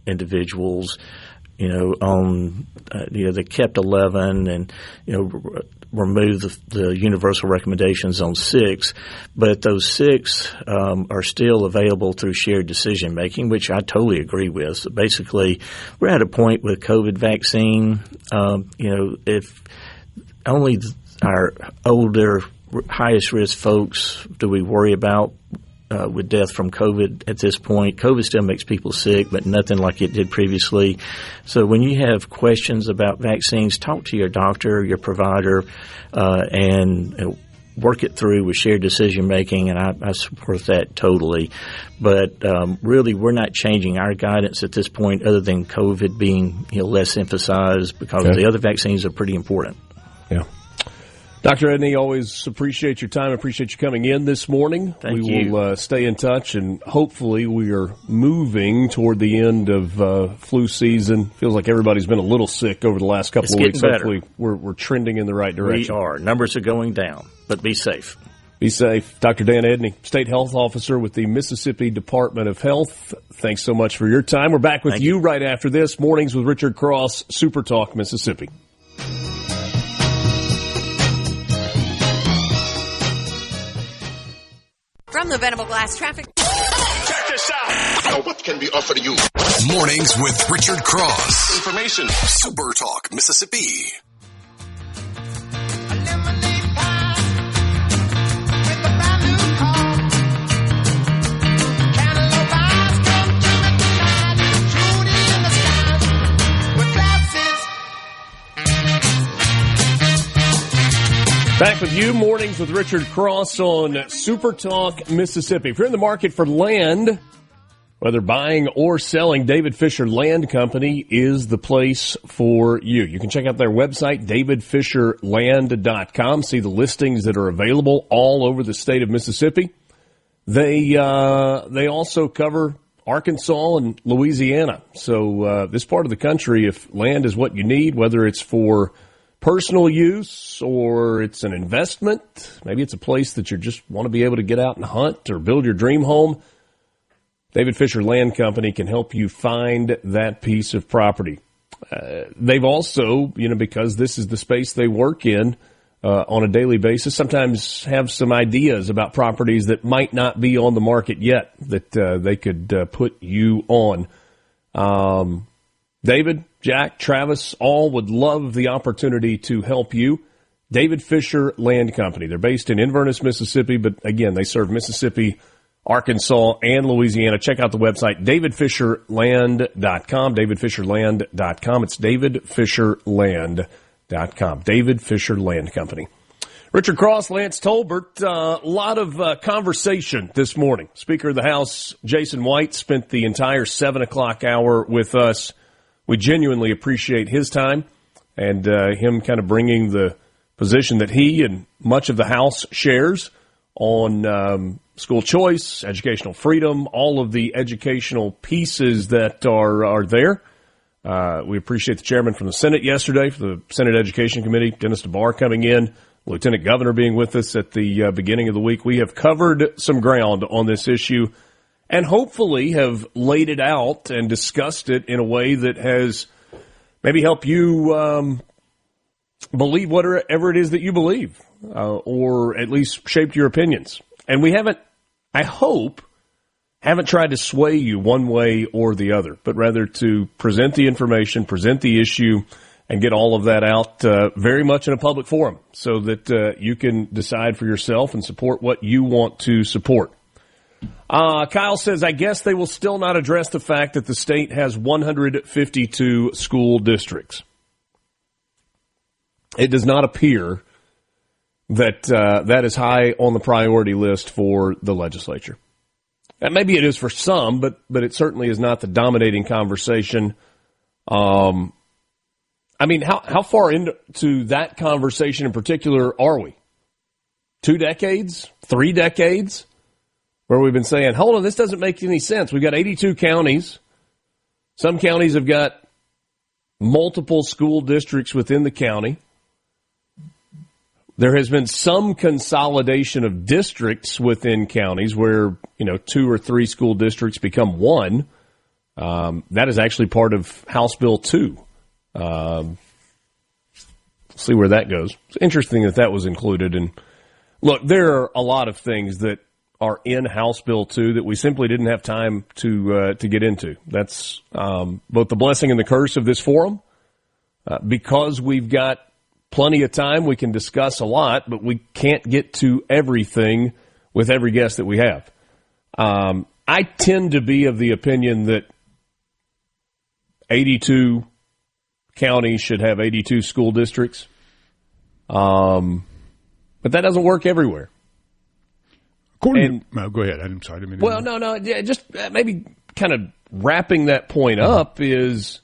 individuals, on they kept 11 and remove the universal recommendations on 6, but those 6 are still available through shared decision making, which I totally agree with. So basically, we're at a point with COVID vaccine, if only our older, highest risk folks do we worry about with death from COVID at this point. COVID still makes people sick, but nothing like it did previously. So when you have questions about vaccines, talk to your doctor, your provider, and work it through with shared decision making, and I support that totally. But really, we're not changing our guidance at this point, other than COVID being less emphasized, because the other vaccines are pretty important. Yeah. Dr. Edney, always appreciate your time. Appreciate you coming in this morning. Thank you. We will stay in touch, and hopefully we are moving toward the end of flu season. Feels like everybody's been a little sick over the last couple of weeks. Better. Hopefully we're trending in the right direction. We are. Numbers are going down, but be safe. Be safe. Dr. Dan Edney, State Health Officer with the Mississippi Department of Health. Thanks so much for your time. We're back with you right after this. Mornings with Richard Cross, SuperTalk, Mississippi. From the Venable Glass Traffic. Check this out. Now, what can be offered to you? Mornings with Richard Cross. Information. Super Talk, Mississippi. Back with you, Mornings with Richard Cross on Super Talk, Mississippi. If you're in the market for land, whether buying or selling, David Fisher Land Company is the place for you. You can check out their website, davidfisherland.com, see the listings that are available all over the state of Mississippi. They also cover Arkansas and Louisiana. So this part of the country, if land is what you need, whether it's for personal use or it's an investment. Maybe it's a place that you just want to be able to get out and hunt or build your dream home. David Fisher Land Company can help you find that piece of property. They've also, because this is the space they work in on a daily basis, sometimes have some ideas about properties that might not be on the market yet that they could put you on. David, Jack, Travis, all would love the opportunity to help you. David Fisher Land Company. They're based in Inverness, Mississippi, but again, they serve Mississippi, Arkansas, and Louisiana. Check out the website, davidfisherland.com, davidfisherland.com. It's davidfisherland.com, David Fisher Land Company. Richard Cross, Lance Tolbert, a lot of conversation this morning. Speaker of the House, Jason White, spent the entire 7 o'clock hour with us. We genuinely appreciate his time and him kind of bringing the position that he and much of the House shares on school choice, educational freedom, all of the educational pieces that are there. We appreciate the chairman from the Senate yesterday, for the Senate Education Committee, Dennis DeBar, coming in, Lieutenant Governor being with us at the beginning of the week. We have covered some ground on this issue and hopefully have laid it out and discussed it in a way that has maybe helped you believe whatever it is that you believe, or at least shaped your opinions. And we haven't, I hope, tried to sway you one way or the other, but rather to present the information, present the issue, and get all of that out very much in a public forum so that you can decide for yourself and support what you want to support. Kyle says, I guess they will still not address the fact that the state has 152 school districts. It does not appear that that is high on the priority list for the legislature. And maybe it is for some, but it certainly is not the dominating conversation. I mean, how far into that conversation in particular are we? 2 decades? 3 decades? Where we've been saying, hold on, this doesn't make any sense. We've got 82 counties. Some counties have got multiple school districts within the county. There has been some consolidation of districts within counties where, 2 or 3 school districts become one. That is actually part of House Bill 2. See where that goes. It's interesting that was included. And look, there are a lot of things that are in House Bill 2 that we simply didn't have time to get into. That's both the blessing and the curse of this forum. Because we've got plenty of time, we can discuss a lot, but we can't get to everything with every guest that we have. I tend to be of the opinion that 82 counties should have 82 school districts. But that doesn't work everywhere. Go ahead. I'm sorry. No. Just maybe kind of wrapping that point up is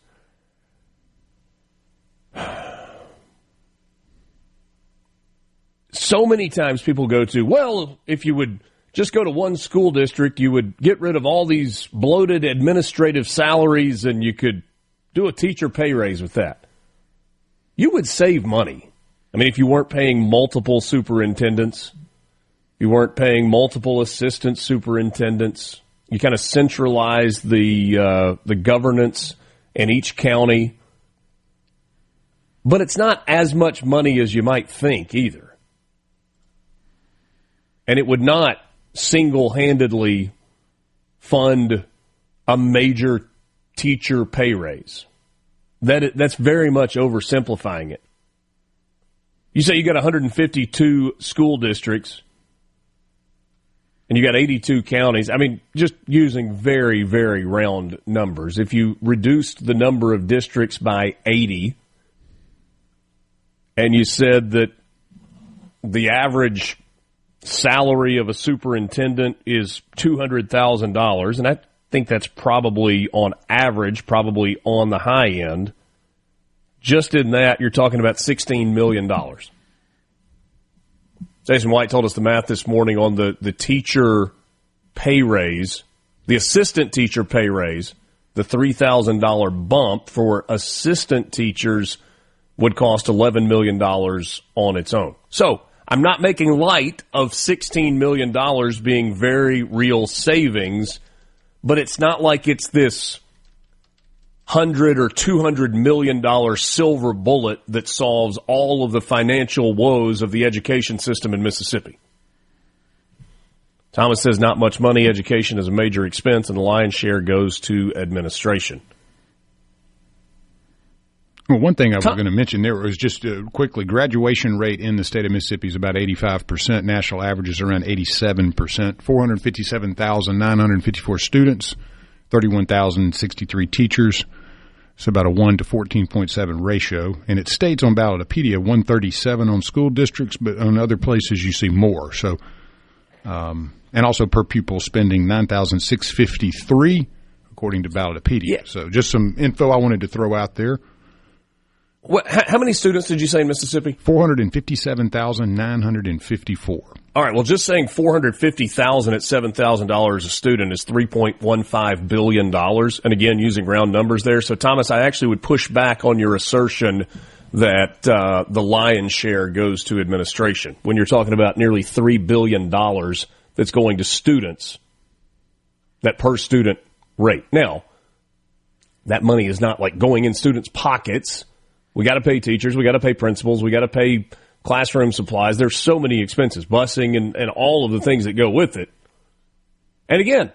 so many times people go to, well, if you would just go to one school district, you would get rid of all these bloated administrative salaries and you could do a teacher pay raise with that. You would save money. I mean, if you weren't paying multiple superintendents, you weren't paying multiple assistant superintendents, you kind of centralize the governance in each county. But it's not as much money as you might think either. And it would not single-handedly fund a major teacher pay raise. That's very much oversimplifying it. You say you got 152 school districts and you got 82 counties. I mean, just using very, very round numbers. If you reduced the number of districts by 80 and you said that the average salary of a superintendent is $200,000, and I think that's probably on average, probably on the high end. Just in that, you're talking about $16 million. Jason White told us the math this morning on the teacher pay raise, the assistant teacher pay raise, the $3,000 bump for assistant teachers would cost $11 million on its own. So I'm not making light of $16 million being very real savings, but it's not like it's this $100 or $200 million silver bullet that solves all of the financial woes of the education system in Mississippi. Thomas says not much money. Education is a major expense, and the lion's share goes to administration. Well, one thing I was going to mention there was just quickly, graduation rate in the state of Mississippi is about 85%. National average is around 87%. 457,954 students, 31,063 teachers. It's about a 1 to 14.7 ratio. And it states on Ballotopedia 137 on school districts, but on other places you see more. So, and also per pupil spending $9,653 according to Ballotopedia. Yeah. So just some info I wanted to throw out there. How many students did you say in Mississippi? 457,954. All right, well, just saying 450,000 at $7,000 a student is $3.15 billion. And again, using round numbers there. So, Thomas, I actually would push back on your assertion that the lion's share goes to administration when you're talking about nearly $3 billion that's going to students, that per student rate. Now, that money is not like going in students' pockets. We got to pay teachers. We got to pay principals. We got to pay classroom supplies. There's so many expenses, busing and all of the things that go with it. And again,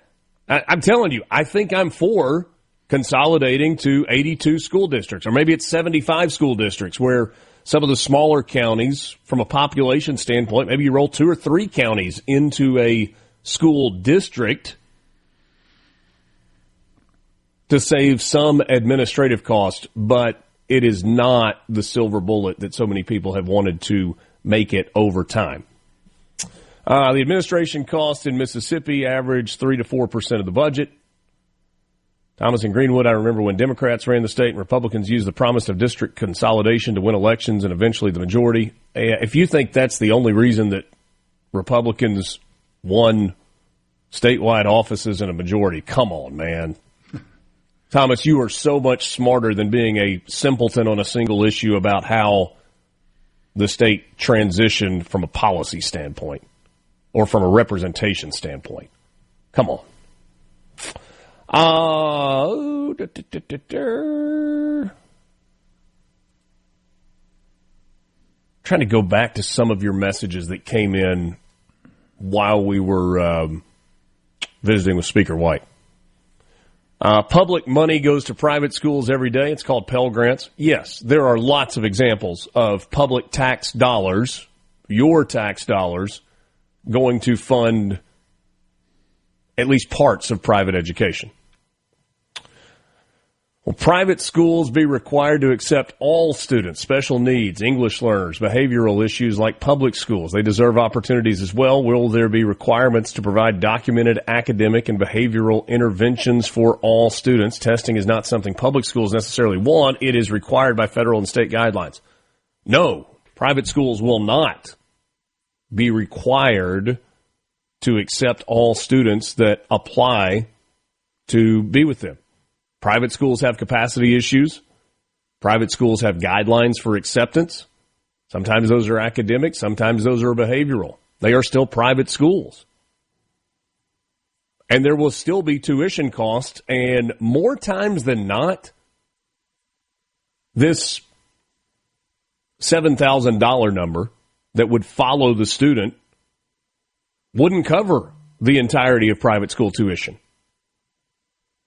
I'm telling you, I think I'm for consolidating to 82 school districts, or maybe it's 75 school districts where some of the smaller counties, from a population standpoint, maybe you roll 2 or 3 counties into a school district to save some administrative cost, but it is not the silver bullet that so many people have wanted to make it over time. The administration costs in Mississippi average 3 to 4% of the budget. Thomas and Greenwood, I remember when Democrats ran the state and Republicans used the promise of district consolidation to win elections and eventually the majority. If you think that's the only reason that Republicans won statewide offices and a majority, come on, man. Thomas, you are so much smarter than being a simpleton on a single issue about how the state transitioned from a policy standpoint or from a representation standpoint. Come on. Trying to go back to some of your messages that came in while we were visiting with Speaker White. Public money goes to private schools every day. It's called Pell Grants. Yes, there are lots of examples of public tax dollars, your tax dollars, going to fund at least parts of private education. Will private schools be required to accept all students, special needs, English learners, behavioral issues like public schools? They deserve opportunities as well. Will there be requirements to provide documented academic and behavioral interventions for all students? Testing is not something public schools necessarily want. It is required by federal and state guidelines. No, private schools will not be required to accept all students that apply to be with them. Private schools have capacity issues. Private schools have guidelines for acceptance. Sometimes those are academic. Sometimes those are behavioral. They are still private schools. And there will still be tuition costs. And more times than not, this $7,000 number that would follow the student wouldn't cover the entirety of private school tuition.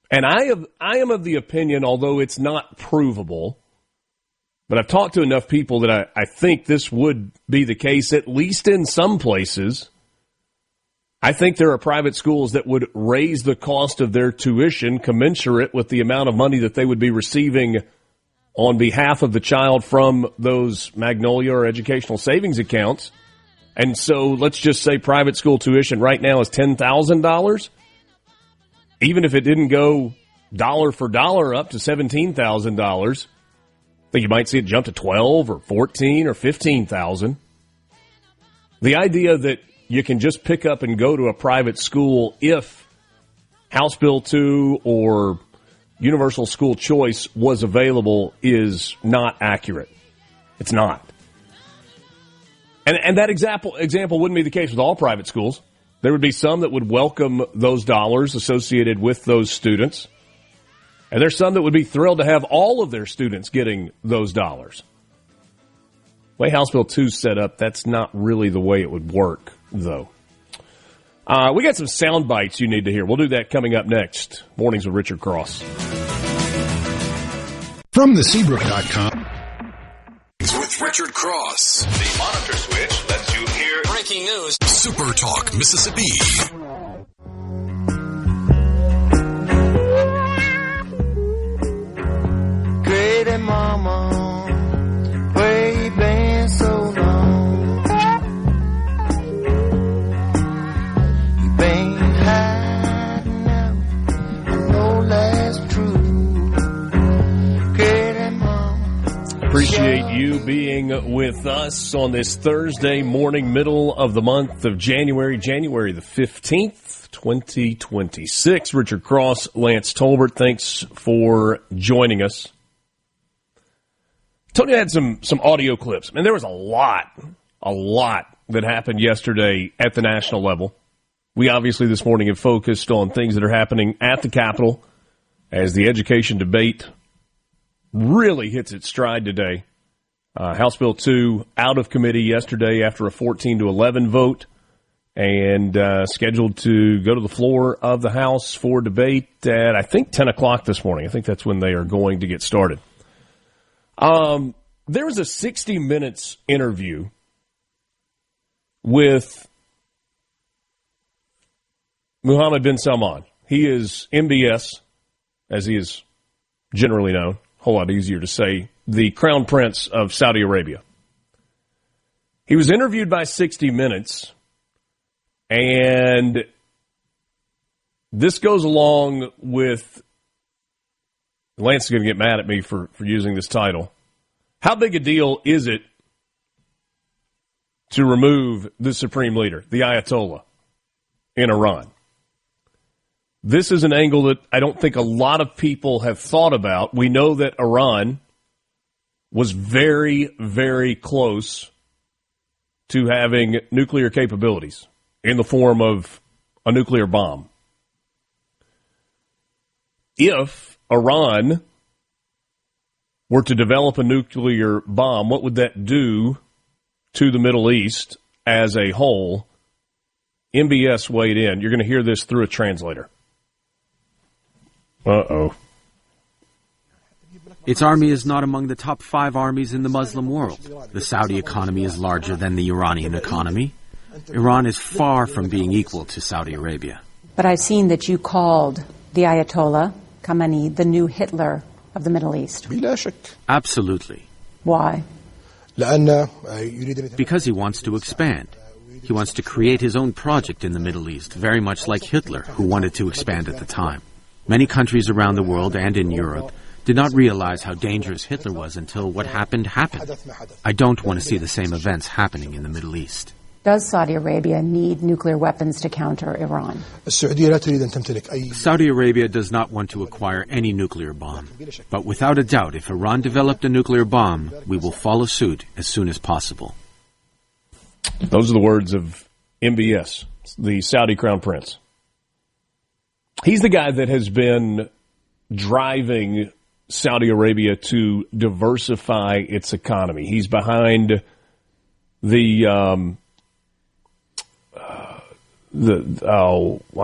And I am of the opinion, although it's not provable, but I've talked to enough people that I think this would be the case, at least in some places. I think there are private schools that would raise the cost of their tuition commensurate with the amount of money that they would be receiving on behalf of the child from those Magnolia or educational savings accounts. And so let's just say private school tuition right now is $10,000. Even if it didn't go dollar for dollar up to $17,000, I think you might see it jump to $12,000 or $14,000 or $15,000. The idea that you can just pick up and go to a private school if House Bill 2 or Universal School Choice was available is not accurate. It's not. And that example wouldn't be the case with all private schools. There would be some that would welcome those dollars associated with those students. And there's some that would be thrilled to have all of their students getting those dollars. The way House Bill 2 is set up, that's not really the way it would work, though. We got some sound bites you need to hear. We'll do that coming up next. Mornings with Richard Cross. From the Seabrook.com. With Richard Cross. The monitor switch lets you hear breaking news. Super Talk, Mississippi. Great mama, where you been so long? You been hiding out, I know that's true. Great mama. Appreciate you being with us on this Thursday morning, middle of the month of January the 15th, 2026. Richard Cross, Lance Tolbert, thanks for joining us. Tony had some audio clips. There was a lot that happened yesterday at the national level. We obviously this morning have focused on things that are happening at the Capitol as the education debate really hits its stride today. House Bill 2 out of committee yesterday after a 14-11 vote and scheduled to go to the floor of the House for debate at, I think, 10 o'clock this morning. I think that's when they are going to get started. There was a 60 Minutes interview with Mohammed bin Salman. He is MBS, as he is generally known. A whole lot easier to say, the Crown Prince of Saudi Arabia. He was interviewed by 60 Minutes, and this goes along with, Lance is going to get mad at me for using this title. How big a deal is it to remove the supreme leader, the Ayatollah, in Iran? This is an angle that I don't think a lot of people have thought about. We know that Iran was very, very close to having nuclear capabilities in the form of a nuclear bomb. If Iran were to develop a nuclear bomb, what would that do to the Middle East as a whole? MBS weighed in. You're going to hear this through a translator. Uh-oh. Its army is not among the top 5 armies in the Muslim world. The Saudi economy is larger than the Iranian economy. Iran is far from being equal to Saudi Arabia. But I've seen that you called the Ayatollah Khamenei the new Hitler of the Middle East. Absolutely. Why? Because he wants to expand. He wants to create his own project in the Middle East, very much like Hitler, who wanted to expand at the time. Many countries around the world and in Europe did not realize how dangerous Hitler was until what happened happened. I don't want to see the same events happening in the Middle East. Does Saudi Arabia need nuclear weapons to counter Iran? Saudi Arabia does not want to acquire any nuclear bomb. But without a doubt, if Iran developed a nuclear bomb, we will follow suit as soon as possible. Those are the words of MBS, the Saudi Crown Prince. He's the guy that has been driving Saudi Arabia to diversify its economy. He's behind why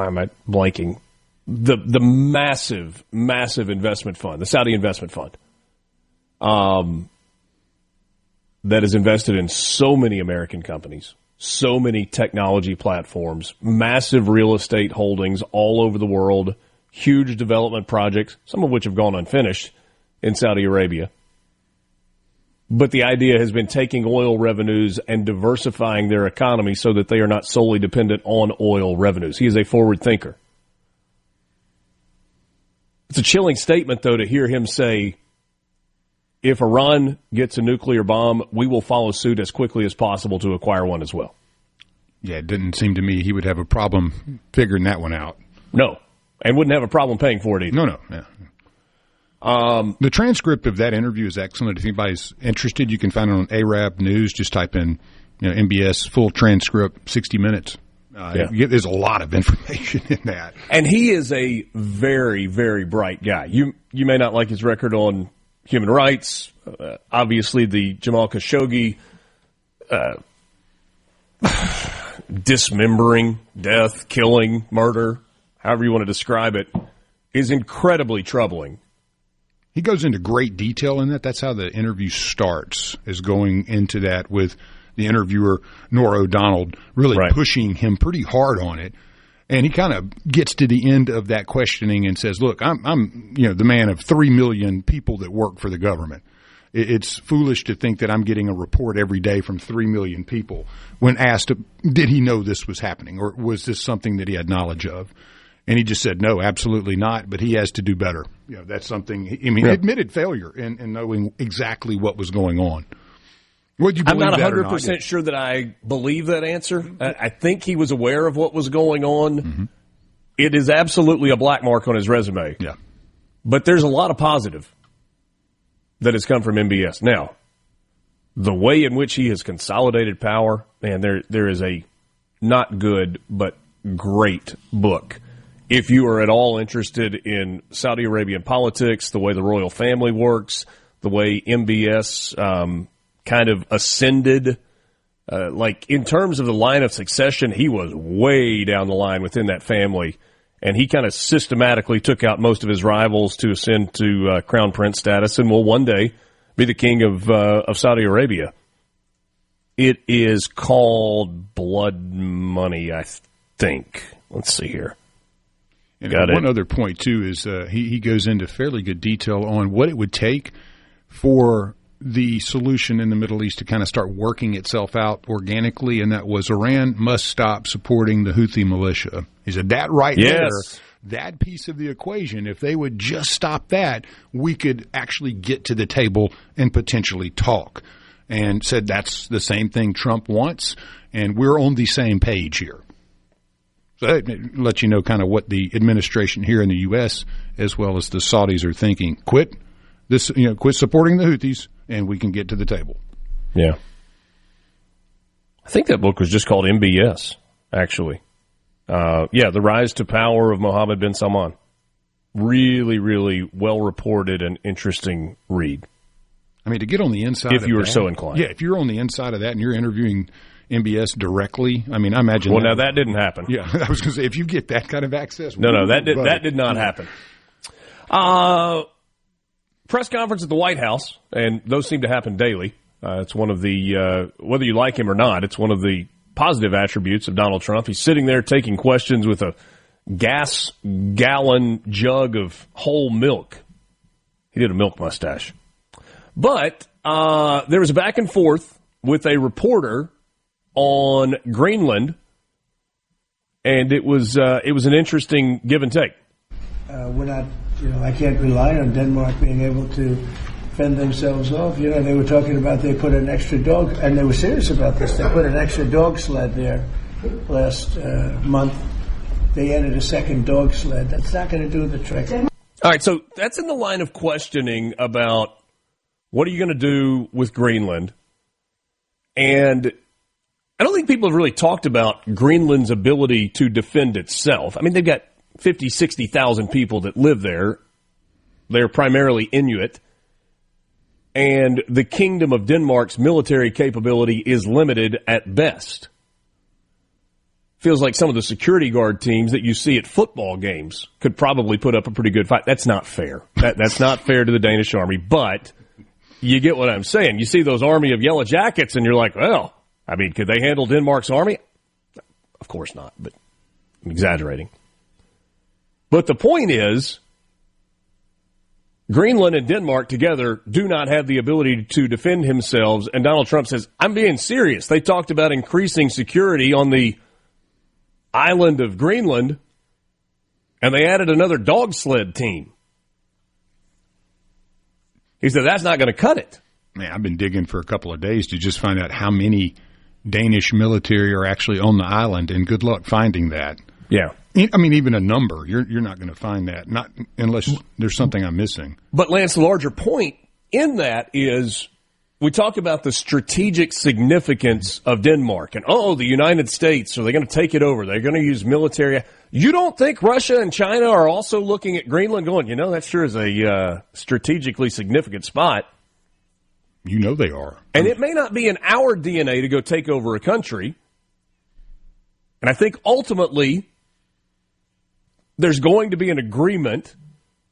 am I blanking? The massive investment fund, the Saudi investment fund, that has invested in so many American companies, so many technology platforms, massive real estate holdings all over the world, huge development projects, some of which have gone unfinished in Saudi Arabia. But the idea has been taking oil revenues and diversifying their economy so that they are not solely dependent on oil revenues. He is a forward thinker. It's a chilling statement, though, to hear him say, if Iran gets a nuclear bomb, we will follow suit as quickly as possible to acquire one as well. Yeah, it didn't seem to me he would have a problem figuring that one out. No, and wouldn't have a problem paying for it either. No, yeah. The transcript of that interview is excellent. If anybody's interested, you can find it on Arab News. Just type in MBS full transcript, 60 minutes. There's a lot of information in that. And he is a very, very bright guy. You may not like his record on human rights. Obviously, the Jamal Khashoggi dismembering, death, killing, murder, however you want to describe it, is incredibly troubling. He goes into great detail in that. That's how the interview starts, is going into that with the interviewer, Norah O'Donnell, really pushing him pretty hard on it. And he kind of gets to the end of that questioning and says, look, I'm the man of 3 million people that work for the government. It's foolish to think that I'm getting a report every day from 3 million people. When asked, did he know this was happening, or was this something that he had knowledge of? And he just said, no, absolutely not, but he has to do better. That's something, he admitted failure in knowing exactly what was going on. I'm not 100% sure that I believe that answer. I think he was aware of what was going on. Mm-hmm. It is absolutely a black mark on his resume. Yeah. But there's a lot of positive that has come from MBS. Now, the way in which he has consolidated power, man, there is a not good but great book. If you are at all interested in Saudi Arabian politics, the way the royal family works, the way MBS kind of ascended, in terms of the line of succession, he was way down the line within that family, and he kind of systematically took out most of his rivals to ascend to crown prince status, and will one day be the king of Saudi Arabia. It is called Blood Money, I think. Let's see here. And one other point, too, is he goes into fairly good detail on what it would take for the solution in the Middle East to kind of start working itself out organically, and that was Iran must stop supporting the Houthi militia. He said that there, that piece of the equation, if they would just stop that, we could actually get to the table and potentially talk. And said that's the same thing Trump wants, and we're on the same page here. So that lets you know kind of what the administration here in the U.S. as well as the Saudis are thinking. Quit supporting the Houthis, and we can get to the table. Yeah. I think that book was just called MBS, actually. The Rise to Power of Mohammed bin Salman. Really, really well-reported and interesting read. I mean, to get on the inside if you were so inclined. Yeah, if you're on the inside of that and you're interviewing MBS directly, I mean, I imagine. Well, now that didn't happen. Yeah, I was going to say, if you get that kind of access. No, that did not happen. Press conference at the White House, and those seem to happen daily. It's one of the, whether you like him or not, it's one of the positive attributes of Donald Trump. He's sitting there taking questions with a gas gallon jug of whole milk. He did a milk mustache. But there was a back and forth with a reporter on Greenland, and it was an interesting give and take. We're not, I can't rely on Denmark being able to fend themselves off. They were talking about they put an extra dog, and they were serious about this. They put an extra dog sled there last month. They added a second dog sled. That's not going to do the trick. All right, so that's in the line of questioning about what are you going to do with Greenland? And I don't think people have really talked about Greenland's ability to defend itself. I mean, they've got 50, 60,000 people that live there. They're primarily Inuit. And the Kingdom of Denmark's military capability is limited at best. Feels like some of the security guard teams that you see at football games could probably put up a pretty good fight. That's not fair. That's not fair to the Danish army, but you get what I'm saying. You see those army of yellow jackets, and you're like, well, I mean, could they handle Denmark's army? Of course not, but I'm exaggerating. But the point is, Greenland and Denmark together do not have the ability to defend themselves, and Donald Trump says, I'm being serious. They talked about increasing security on the island of Greenland, and they added another dog sled team. He said, that's not going to cut it. Man, I've been digging for a couple of days to just find out how many Danish military are actually on the island, and good luck finding that. Yeah. I mean, even a number, you're not going to find that, not unless there's something I'm missing. But, Lance, the larger point in that is we talk about the strategic significance of Denmark. And, the United States, are they going to take it over? They're going to use military. You don't think Russia and China are also looking at Greenland going, that sure is a strategically significant spot? You know they are. And it may not be in our DNA to go take over a country. And I think ultimately there's going to be an agreement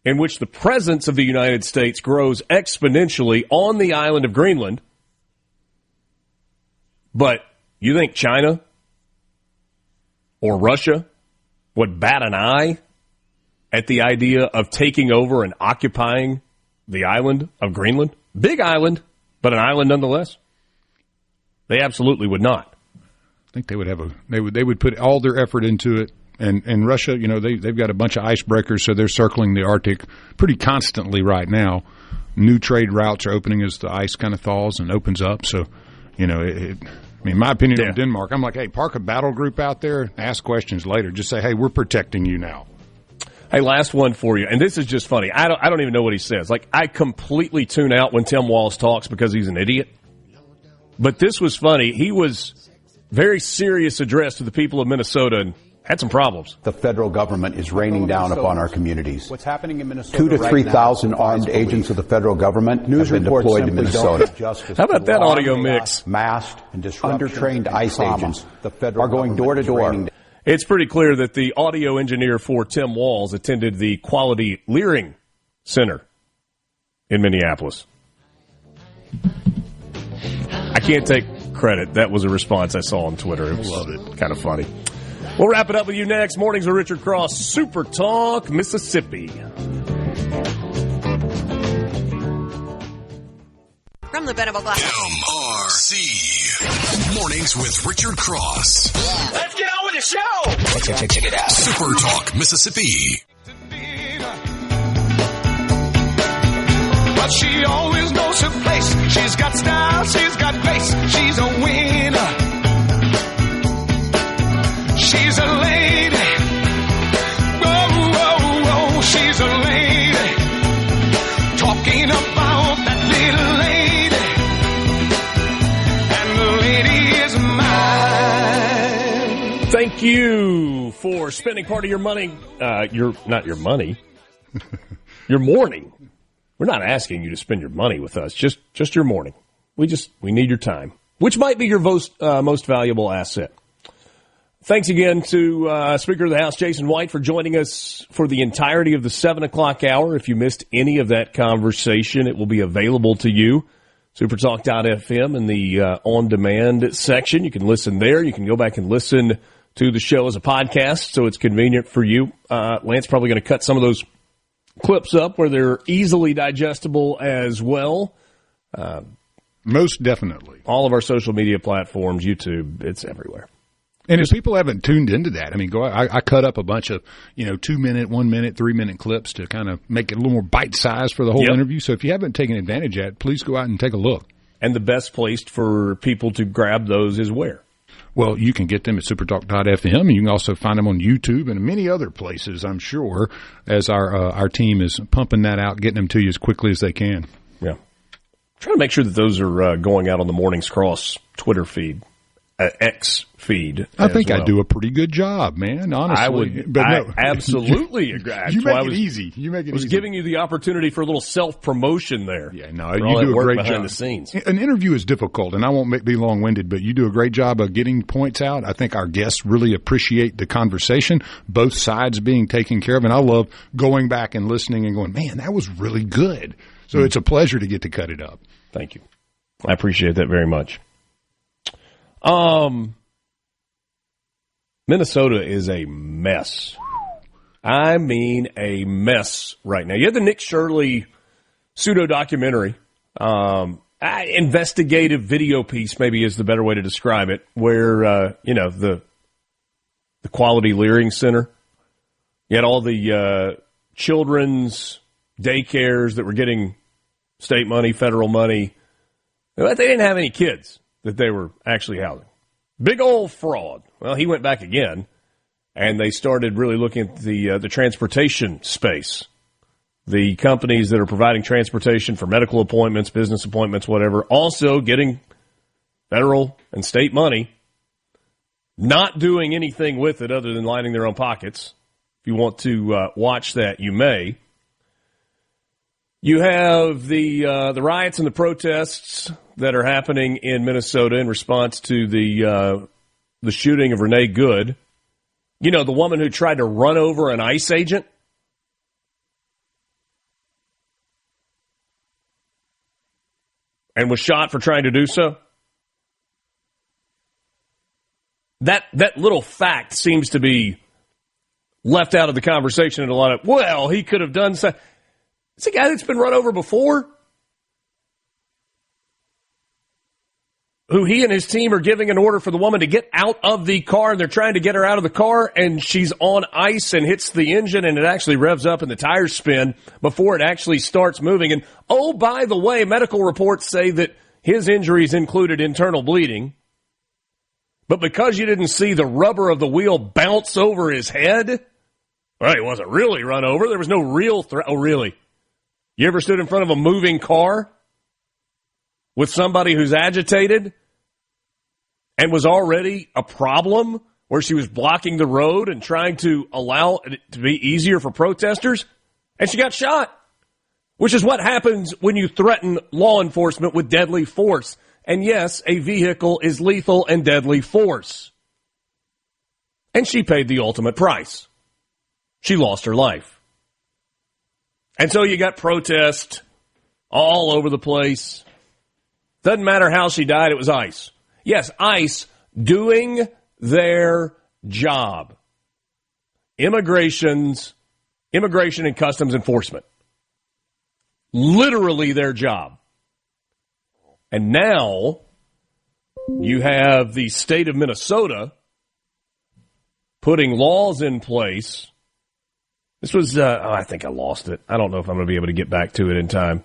in which the presence of the United States grows exponentially on the island of Greenland. But you think China or Russia would bat an eye at the idea of taking over and occupying the island of Greenland? Big island, but an island nonetheless. They absolutely would not. I think they would they would put all their effort into it. And Russia, they've got a bunch of icebreakers, so they're circling the Arctic pretty constantly right now. New trade routes are opening as the ice kind of thaws and opens up. So, my opinion on Denmark, I'm like, hey, park a battle group out there, ask questions later. Just say, hey, we're protecting you now. Hey, last one for you, and this is just funny. I don't even know what he says. Like, I completely tune out when Tim Walz talks because he's an idiot. But this was funny. He was very serious address to the people of Minnesota and had some problems. The federal government is raining down upon our communities. What's happening in Minnesota? 2,000 to 3,000 armed agents of the federal government have been deployed to Minnesota. How about that audio mix? Masked and undertrained ICE agents are going door to door. It's pretty clear that the audio engineer for Tim Walz attended the Quality Leering Center in Minneapolis. I can't take credit. That was a response I saw on Twitter. It was kind of funny. We'll wrap it up with you next. Mornings with Richard Cross, Super Talk, Mississippi. From the Venable Glass. MRC. Mornings with Richard Cross. Let's get on with the show. Check it out. Super Talk, Mississippi. But she always knows her place. She's got style, she's got grace. She's a winner. She's a lady. Oh, she's a lady. Talking about that little lady. And the lady is mine. Thank you for spending part of your money. Not your money. Your morning. We're not asking you to spend your money with us. Just your morning. We need your time, which might be your most valuable asset. Thanks again to Speaker of the House, Jason White, for joining us for the entirety of the 7 o'clock hour. If you missed any of that conversation, it will be available to you. SuperTalk.fm in the on-demand section. You can listen there. You can go back and listen to the show as a podcast, so it's convenient for you. Lance probably going to cut some of those clips up where they're easily digestible as well. Most definitely. All of our social media platforms, YouTube, it's everywhere. And if people haven't tuned into that, I cut up a bunch of, 2-minute, 1-minute, 3-minute clips to kind of make it a little more bite-sized for the whole interview. So if you haven't taken advantage of it, please go out and take a look. And the best place for people to grab those is where? Well, you can get them at supertalk.fm, and you can also find them on YouTube and many other places, I'm sure, as our team is pumping that out, getting them to you as quickly as they can. Yeah. Trying to make sure that those are going out on the Mornings Cross Twitter feed, X feed. I think I do a pretty good job, man, honestly. I absolutely agree. You make it easy. I was giving you the opportunity for a little self-promotion there. Yeah, no, you do a great job. Behind the scenes. An interview is difficult, and I won't be long-winded, but you do a great job of getting points out. I think our guests really appreciate the conversation, both sides being taken care of, and I love going back and listening and going, man, that was really good. So it's a pleasure to get to cut it up. Thank you. I appreciate that very much. Minnesota is a mess. I mean a mess right now. You had the Nick Shirley pseudo-documentary, investigative video piece maybe is the better way to describe it, where, the Quality Leering Center, you had all the children's daycares that were getting state money, federal money, but they didn't have any kids that they were actually housing. Big old fraud. Well, he went back again and they started really looking at the transportation space. The companies that are providing transportation for medical appointments, business appointments, whatever, also getting federal and state money, not doing anything with it other than lining their own pockets. If you want to watch that, you may. You have the riots and the protests that are happening in Minnesota in response to the shooting of Renee Good. You know, the woman who tried to run over an ICE agent? And was shot for trying to do so? That little fact seems to be left out of the conversation in a lot of, well, he could have done so. It's a guy that's been run over before, who he and his team are giving an order for the woman to get out of the car, and they're trying to get her out of the car, and she's on ice and hits the engine, and it actually revs up and the tires spin before it actually starts moving. And, oh, by the way, medical reports say that his injuries included internal bleeding. But because you didn't see the rubber of the wheel bounce over his head, well, he wasn't really run over. There was no real threat. Oh, really? You ever stood in front of a moving car with somebody who's agitated and was already a problem where she was blocking the road and trying to allow it to be easier for protesters? And she got shot, which is what happens when you threaten law enforcement with deadly force. And yes, a vehicle is lethal and deadly force. And she paid the ultimate price. She lost her life. And so you got protests all over the place. Doesn't matter how she died, it was ICE. Yes, ICE doing their job. Immigration and Customs Enforcement. Literally their job. And now you have the state of Minnesota putting laws in place. This was, I think I lost it. I don't know if I'm going to be able to get back to it in time.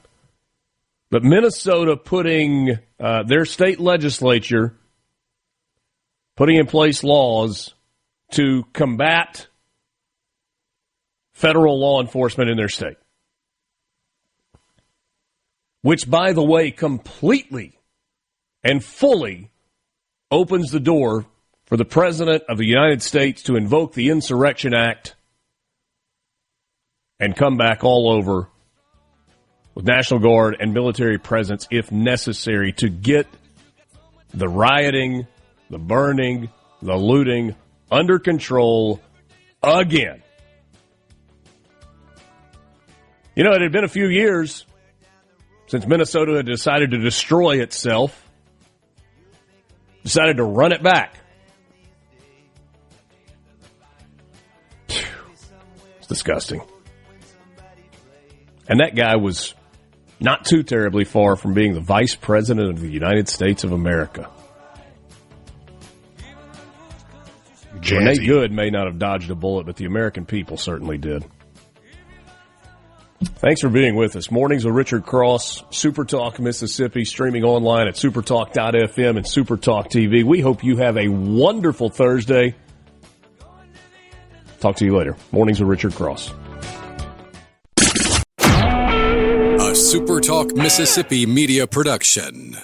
But Minnesota putting their state legislature putting in place laws to combat federal law enforcement in their state. Which, by the way, completely and fully opens the door for the President of the United States to invoke the Insurrection Act and come back all over with National Guard and military presence if necessary to get the rioting, the burning, the looting under control again. You know, it had been a few years since Minnesota had decided to destroy itself, decided to run it back. It's disgusting. And that guy was not too terribly far from being the Vice President of the United States of America. Renee Good may not have dodged a bullet, but the American people certainly did. Thanks for being with us. Mornings with Richard Cross, SuperTalk Mississippi, streaming online at supertalk.fm and SuperTalk TV. We hope you have a wonderful Thursday. Talk to you later. Mornings with Richard Cross. A SuperTalk Mississippi media production.